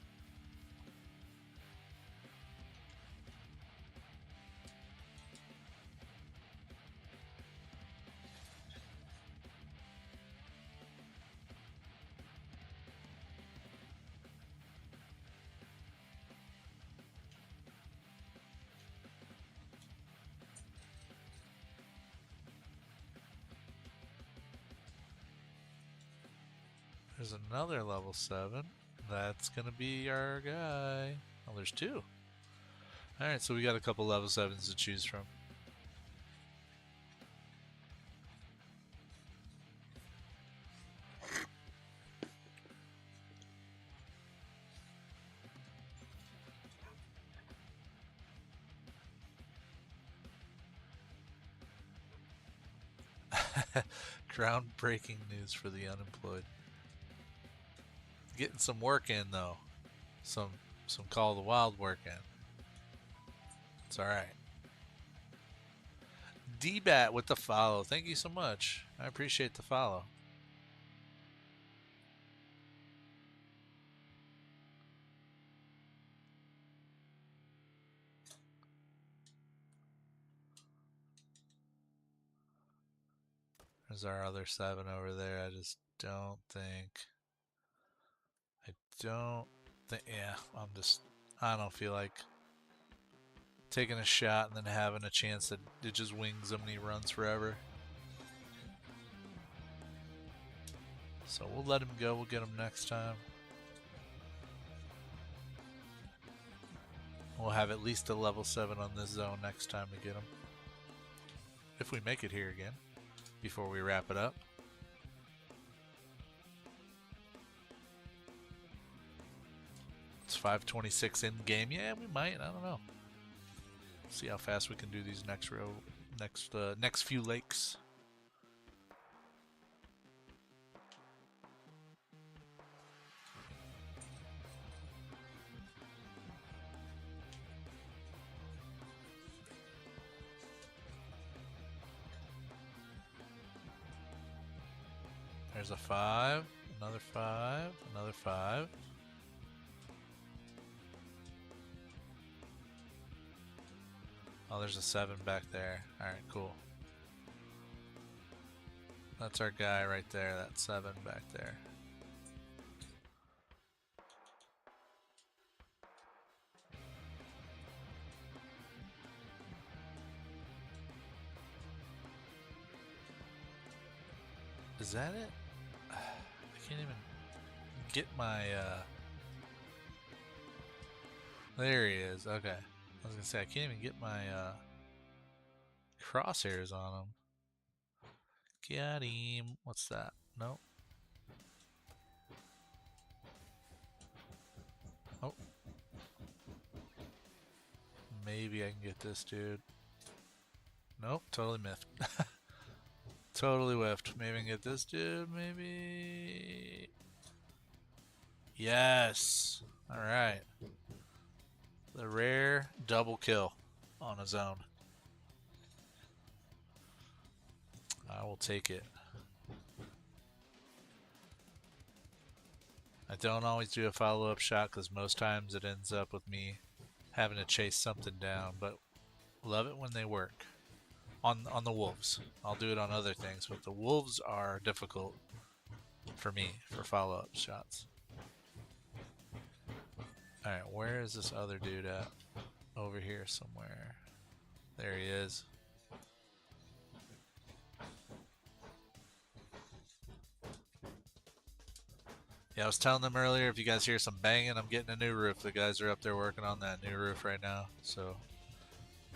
There's another level 7. That's going to be our guy. Oh, there's 2. Alright, so we got a couple level 7s to choose from. Groundbreaking news for the unemployed. Getting some work in though. Some Call of the Wild work in. It's alright. D-Bat with the follow. Thank you so much. I appreciate the follow. There's our other 7 over there. I just don't think. Yeah, I don't feel like taking a shot and then having a chance that it just wings him and he runs forever. So we'll let him go. We'll get him next time. We'll have at least a level 7 on this zone next time we get him. If we make it here again before we wrap it up. It's 5:26 in game. Yeah, we might. I don't know. See how fast we can do these next few lakes. There's a 5, another 5, another 5. Oh, there's a 7 back there. Alright, cool. That's our guy right there, that 7 back there. Is that it? I can't even get my, there he is. Okay. I was gonna say, I can't even get my, crosshairs on him. Got him. What's that? Nope. Oh. Maybe I can get this dude. Nope, totally miffed. Totally whiffed. Maybe I can get this dude, maybe. Yes. Alright. The rare double kill on a zone. I will take it. I don't always do a follow-up shot because most times it ends up with me having to chase something down, but love it when they work. On the wolves. I'll do it on other things, but the wolves are difficult for me for follow-up shots. Alright, where is this other dude at? Over here somewhere. There he is. Yeah, I was telling them earlier, if you guys hear some banging, I'm getting a new roof. The guys are up there working on that new roof right now, so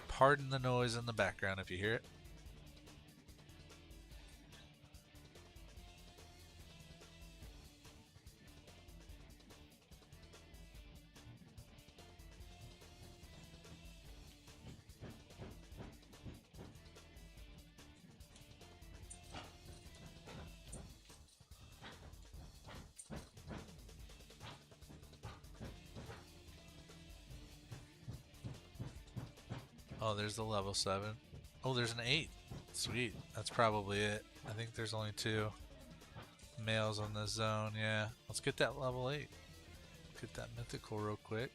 pardon the noise in the background if you hear it. Oh, there's the level 7. Oh, there's an 8. Sweet. That's probably it. I think there's only 2 males on this zone. Yeah. Let's get that level 8. Get that mythical real quick.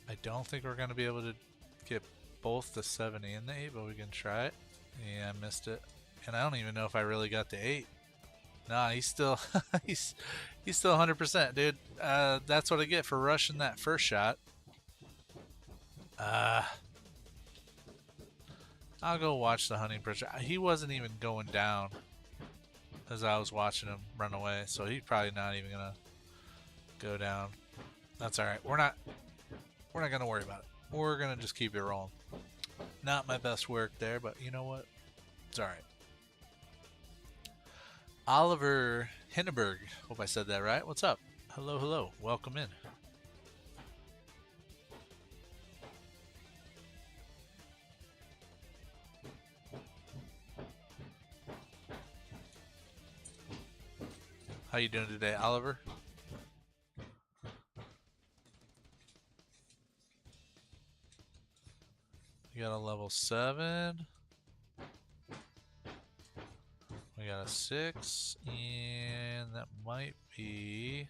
I don't think we're going to be able to get both the 7 and the 8, but we can try it. Yeah, I missed it. And I don't even know if I really got the 8. Nah, he's still he's still 100%, dude. That's what I get for rushing that first shot. I'll go watch the hunting pressure. He wasn't even going down as I was watching him run away, so he's probably not even gonna go down. That's all right. We're not gonna worry about it. We're gonna just keep it rolling. Not my best work there, but you know what? It's all right. Oliver Hindenburg. Hope I said that right. What's up? Hello, hello. Welcome in. How you doing today, Oliver? We got a level 7. We got a 6, and that might be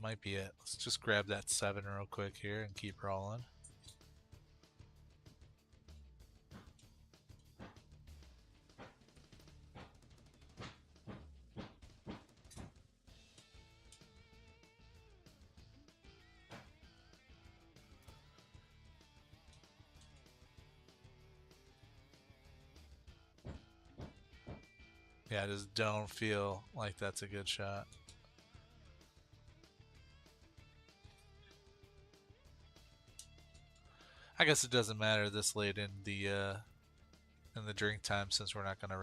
it. Let's just grab that 7 real quick here and keep rolling. Yeah, I just don't feel like that's a good shot. I guess it doesn't matter this late in the drink time since we're not gonna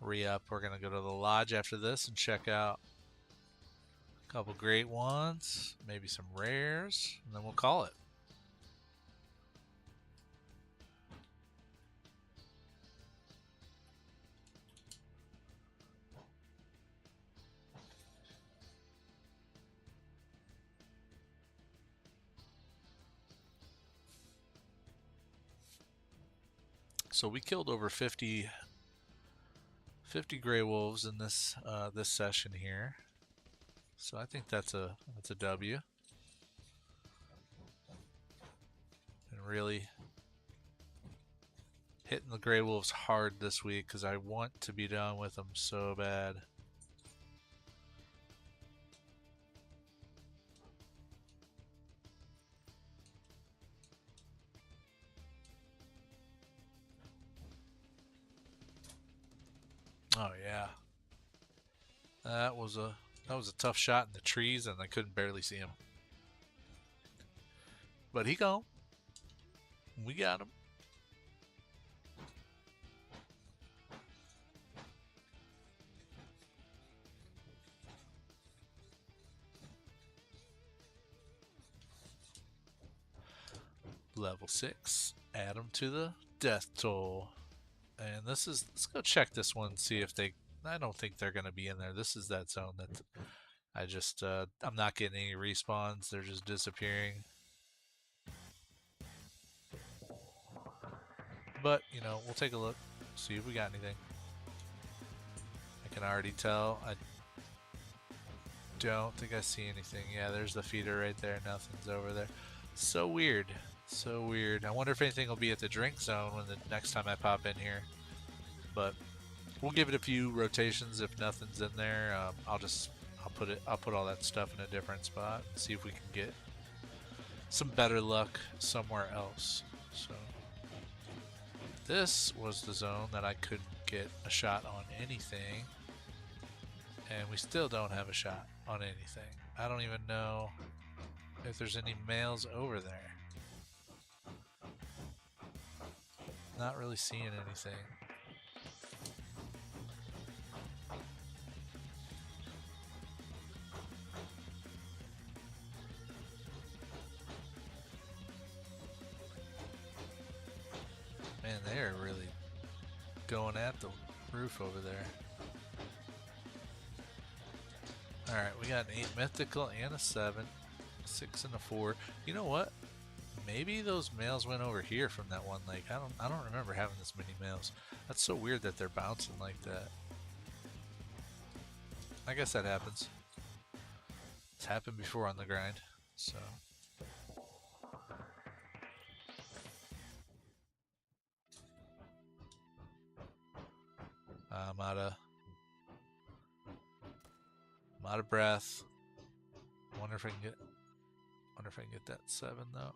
re-up. We're gonna go to the lodge after this and check out a couple great ones, maybe some rares, and then we'll call it. So we killed over 50 gray wolves in this this session here. So I think that's a W. really hitting the Grey Wolves hard this week because I want to be done with them so bad. Oh yeah, that was a tough shot in the trees, and I couldn't barely see him. But he gone. We got him. Level 6. Add them to the death toll. And this is, let's go check this one, see if they, I don't think they're going to be in there. This is that zone that I just, I'm not getting any respawns. They're just disappearing. But, you know, we'll take a look, see if we got anything. I can already tell. I don't think I see anything. Yeah, there's the feeder right there. Nothing's over there. So weird. So weird. I wonder if anything will be at the drink zone when the next time I pop in here. But we'll give it a few rotations. If nothing's in there, I'll put all that stuff in a different spot and see if we can get some better luck somewhere else. So this was the zone that I couldn't get a shot on anything, and we still don't have a shot on anything. I don't even know if there's any males over there. Not really seeing anything. Man, they are really going at the roof over there. Alright, we got an 8 mythical and a 7. 6 and a 4. You know what? Maybe those males went over here from that one lake. I don't remember having this many males. That's so weird that they're bouncing like that. I guess that happens. It's happened before on the grind, so. I'm out of breath. Wonder if I can get that 7 though.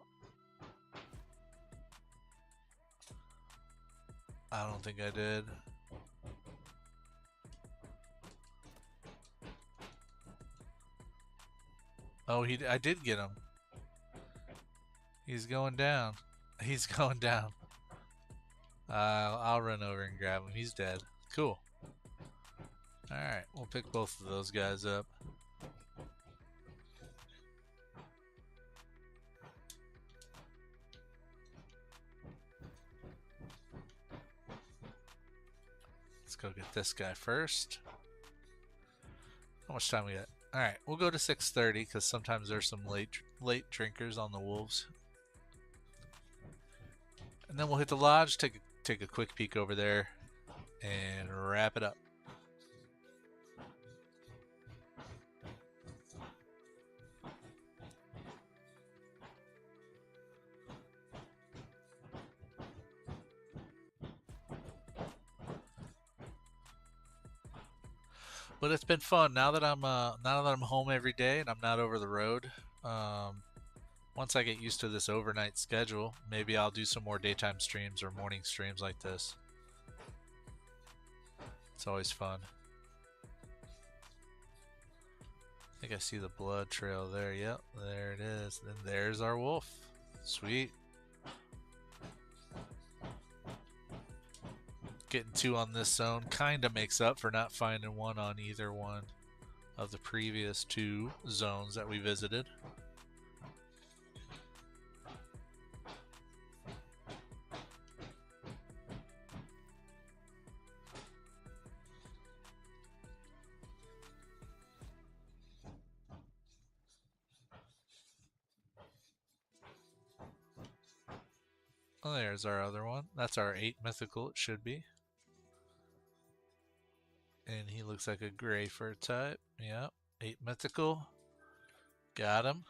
I don't think I did. Oh, I did get him. He's going down. He's going down. I'll run over and grab him. He's dead. Cool. Alright, we'll pick both of those guys up. Let's go get this guy first. How much time we got? Alright, we'll go to 6:30 because sometimes there's some late drinkers on the wolves. And then we'll hit the lodge, take a quick peek over there, and wrap it up. But it's been fun now that I'm home every day and I'm not over the road. Once I get used to this overnight schedule, maybe I'll do some more daytime streams or morning streams like this. It's always fun. I think I see the blood trail there. Yep, there it is. Then there's our wolf. Sweet. Getting 2 on this zone kind of makes up for not finding 1 on either one of the previous 2 zones that we visited. Oh, there's our other one. That's our 8 mythical, it should be. And he looks like a gray fur type. Yep, 8 mythical. Got him.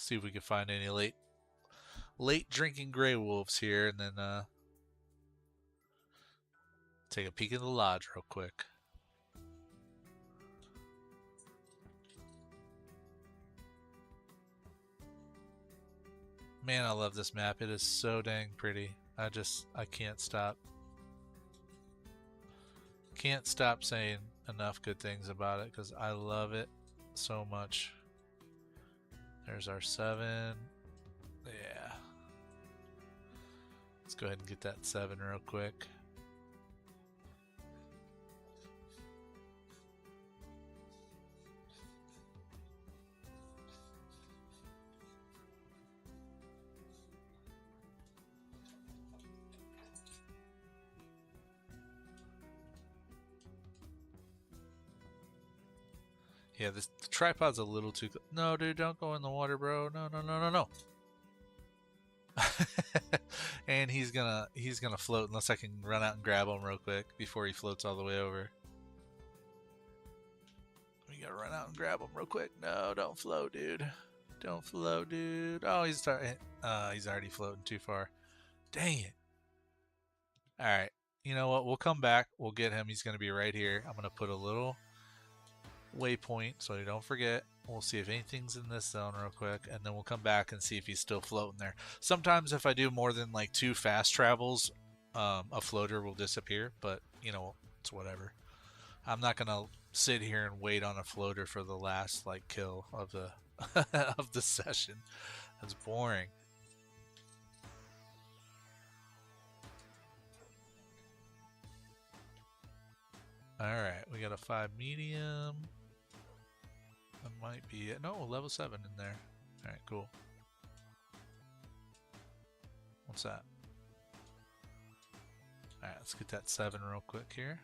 See if we can find any late drinking gray wolves here, and then take a peek at the lodge real quick. Man, I love this map. It is so dang pretty. I can't stop. Can't stop saying enough good things about it because I love it so much. There's our 7. Yeah. Let's go ahead and get that 7 real quick. Yeah, the tripod's a little too... No, dude, don't go in the water, bro. No, no, no, no, no. And he's gonna float unless I can run out and grab him real quick before he floats all the way over. We gotta run out and grab him real quick. No, don't float, dude. Don't float, dude. Oh, he's already floating too far. Dang it. All right. You know what? We'll come back. We'll get him. He's gonna be right here. I'm gonna put a little waypoint so you don't forget. We'll see if anything's in this zone real quick, and then we'll come back and see if he's still floating there. Sometimes if I do more than like 2 fast travels, a floater will disappear, but you know, it's whatever. I'm not gonna sit here and wait on a floater for the last like kill of the of the session. That's boring. Alright, we got a 5 medium. That might be it. No, level 7 in there. Alright, cool. What's that? Alright, let's get that 7 real quick here.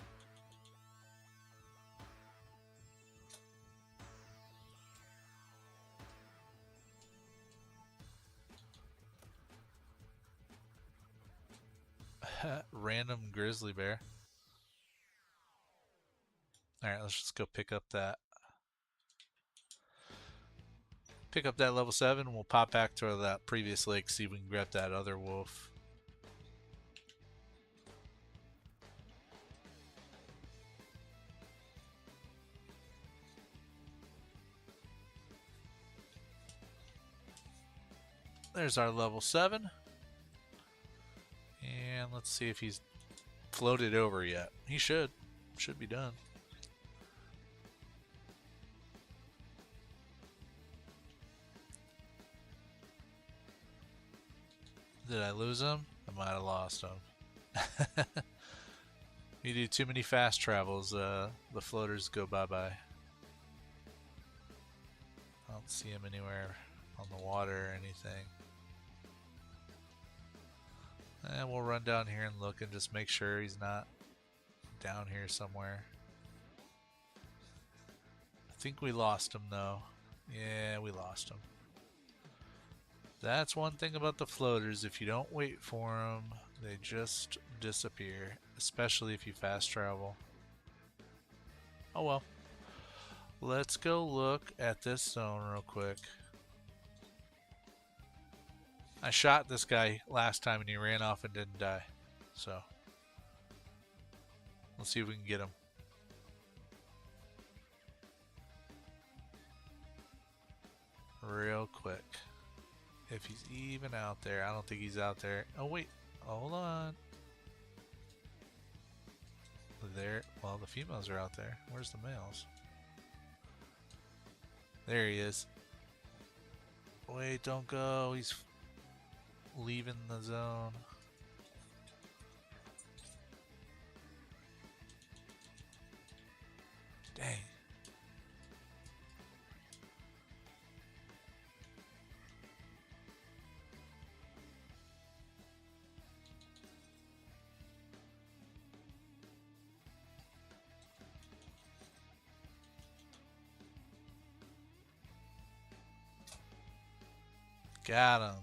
Random grizzly bear. Alright, let's just go pick up that level 7, and we'll pop back to that previous lake, see if we can grab that other wolf. There's our level 7. And let's see if he's floated over yet. He should be done. Did I lose him? I might have lost him. You do too many fast travels, the floaters go bye-bye. I don't see him anywhere on the water or anything. And we'll run down here and look and just make sure he's not down here somewhere. I think we lost him though. Yeah, we lost him. That's one thing about the floaters. If you don't wait for them, they just disappear, especially if you fast travel. Oh well. Let's go look at this zone real quick. I shot this guy last time and he ran off and didn't die. So, let's see if we can get him. Real quick. If he's even out there. I don't think he's out there. Oh wait, hold on. There, well, the females are out there. Where's the males? There he is. Wait, don't go. He's leaving the zone. Dang. Got him.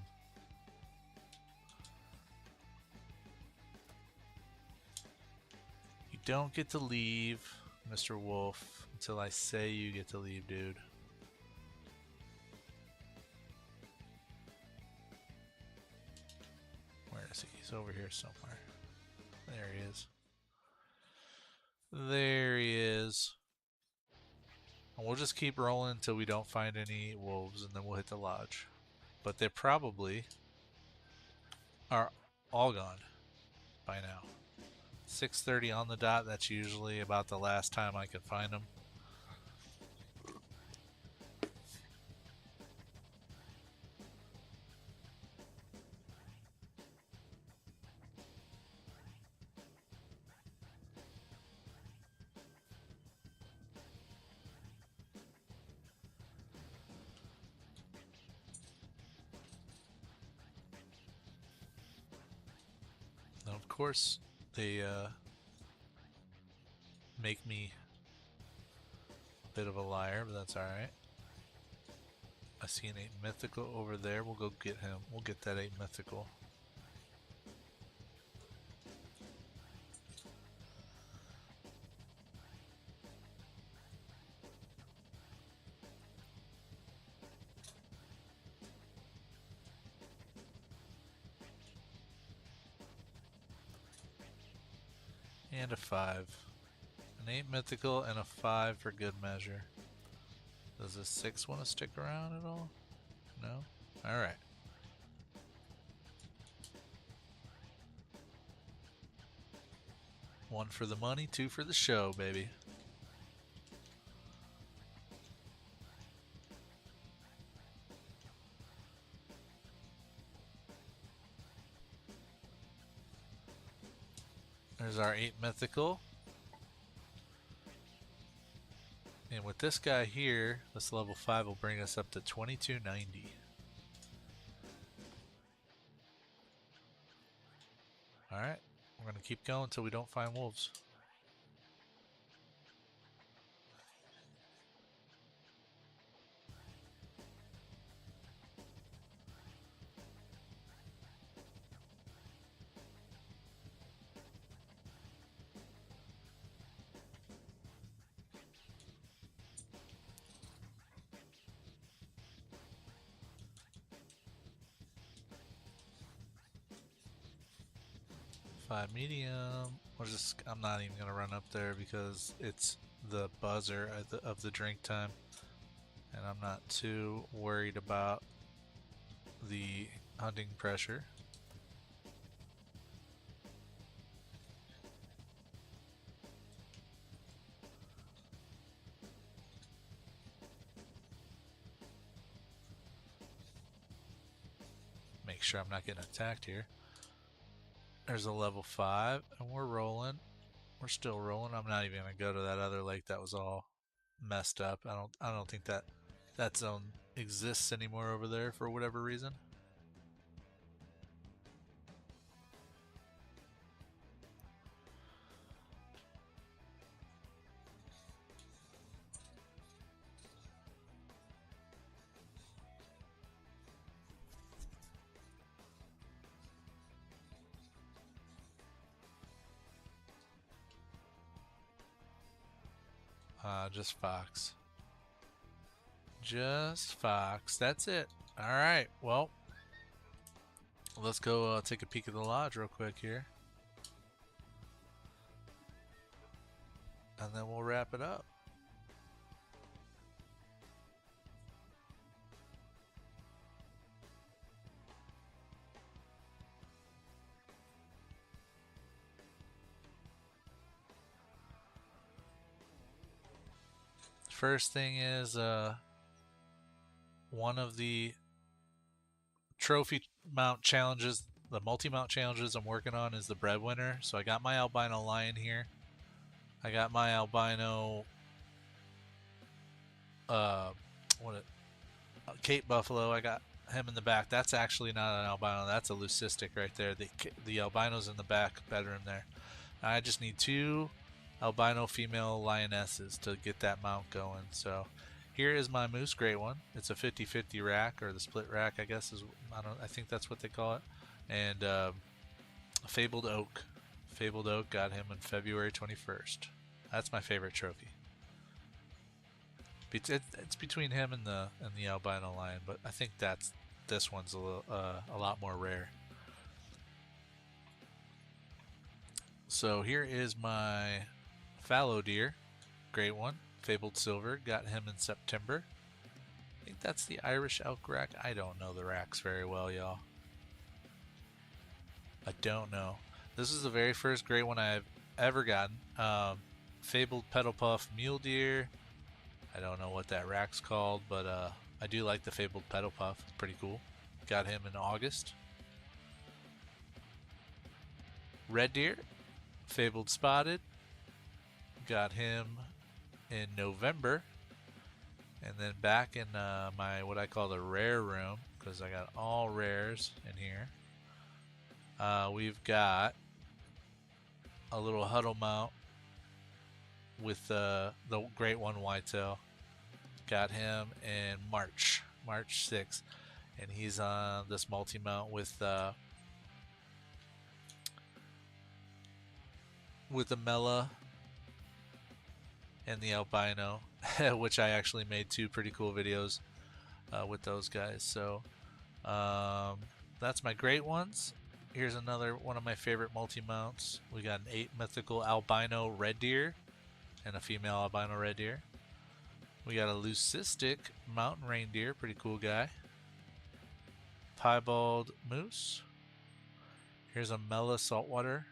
You don't get to leave, Mr. Wolf, until I say you get to leave, dude. is he? He's over here somewhere. There he is. There he is. And we'll just keep rolling until we don't find any wolves, and then we'll hit the lodge. But they probably are all gone by now. 6:30 on the dot. That's usually about the last time I can find them. Now, of course, they make me a bit of a liar, but that's alright. I see an 8 mythical over there. We'll go get him. We'll get that 8 mythical. And a 5. An 8 mythical and a 5 for good measure. Does a 6 want to stick around at all? No? Alright. One for the money, 2 for the show, baby. There's our 8 mythical. And with this guy here, this level 5 will bring us up to 2290. Alright, we're going to keep going until we don't find wolves. Five medium. I'm not even gonna run up there because it's the buzzer of the drink time, and I'm not too worried about the hunting pressure. Make sure I'm not getting attacked here. There's a level 5, and we're rolling. We're still rolling. I'm not even gonna go to that other lake that was all messed up. I don't think that zone exists anymore over there for whatever reason. Just Fox. Just Fox. That's it. Alright, well, let's go take a peek at the lodge real quick here. And then we'll wrap it up. First thing is one of the trophy mount challenges, the multi-mount challenges I'm working on is the breadwinner. So I got my albino lion here. I got my albino Cape buffalo. I got him in the back. That's actually not an albino. That's a leucistic right there. The albino's in the back bedroom there. I just need 2 albino female lionesses to get that mount going. So here is my moose gray one. It's a 50-50 rack, or the split rack, I guess I think that's what they call it. And Fabled Oak. Fabled Oak, got him on February 21st. That's my favorite trophy. It's between him and the albino lion, but I think this one's a lot more rare. So here is my fallow deer. Great one. Fabled silver. Got him in September. I think that's the Irish elk rack. I don't know the racks very well, y'all. I don't know. This is the very first great one I've ever gotten. Fabled petal puff mule deer. I don't know what that rack's called, but I do like the fabled petal puff. It's pretty cool. Got him in August. Red deer. Fabled spotted. Got him in November. And then back in my what I call the rare room, because I got all rares in here. We've got a little huddle mount with the great one whitetail. Got him in March 6th, and he's on this multi mount with the Mela and the albino, which I actually made 2 pretty cool videos with those guys. So that's my great ones. Here's another one of my favorite multi-mounts. We got an 8 mythical albino red deer and a female albino red deer. We got a leucistic mountain reindeer, pretty cool guy. Piebald moose. Here's a Mela saltwater.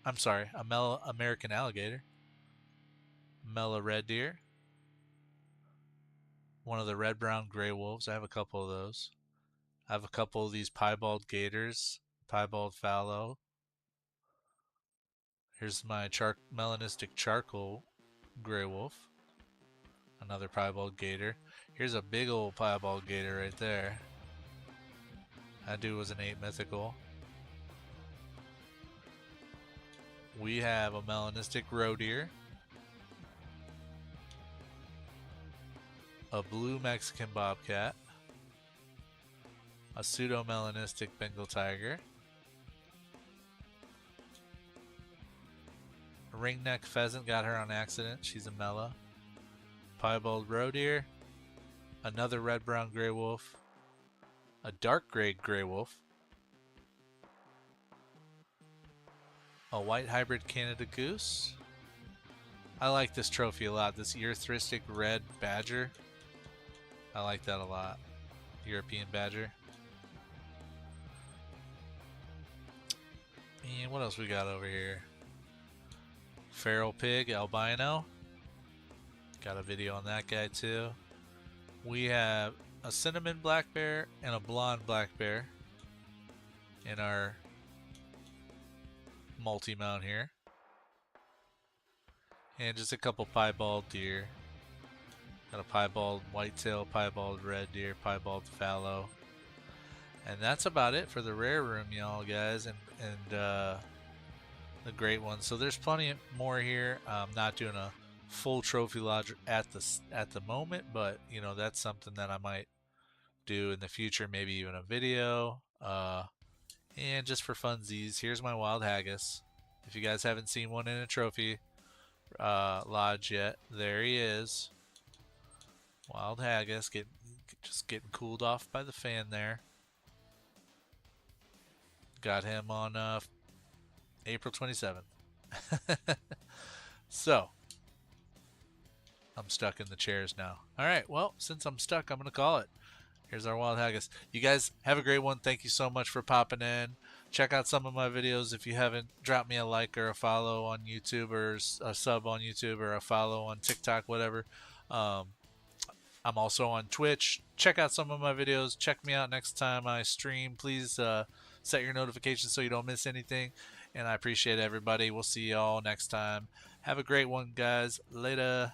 I'm sorry, a Mela American alligator. Mela red deer. One of the red brown gray wolves. I have a couple of those. I have a couple of these piebald gators. Piebald fallow. Here's my melanistic charcoal gray wolf. Another piebald gator. Here's a big old piebald gator right there. That dude was an 8 mythical. We have a melanistic roe deer. A blue Mexican bobcat. A pseudo-melanistic Bengal tiger. A ringneck pheasant, got her on accident. She's a Mela. Piebald roe deer. Another red-brown gray wolf. A dark gray gray wolf. A white hybrid Canada goose. I like this trophy a lot. This erythristic red badger. I like that a lot. European badger. And what else we got over here? Feral pig albino. Got a video on that guy too. We have a cinnamon black bear and a blonde black bear in our multi-mount here. And just a couple piebald deer. Got a piebald whitetail, piebald red deer, piebald fallow. And that's about it for the rare room, y'all guys, and the great ones. So there's plenty more here. I'm not doing a full trophy lodge at the moment, but you know, that's something that I might do in the future, maybe even a video. And just for funsies, here's my wild haggis. If you guys haven't seen one in a trophy lodge yet, there he is. Wild haggis, just getting cooled off by the fan there. Got him on April 27th. So, I'm stuck in the chairs now. Alright, well, since I'm stuck, I'm going to call it. Here's our wild haggis. You guys have a great one. Thank you so much for popping in. Check out some of my videos. If you haven't, drop me a like or a follow on YouTube, or a sub on YouTube, or a follow on TikTok, whatever. I'm also on Twitch. Check out some of my videos. Check me out next time I stream. Please set your notifications so you don't miss anything. And I appreciate everybody. We'll see y'all next time. Have a great one, guys. Later.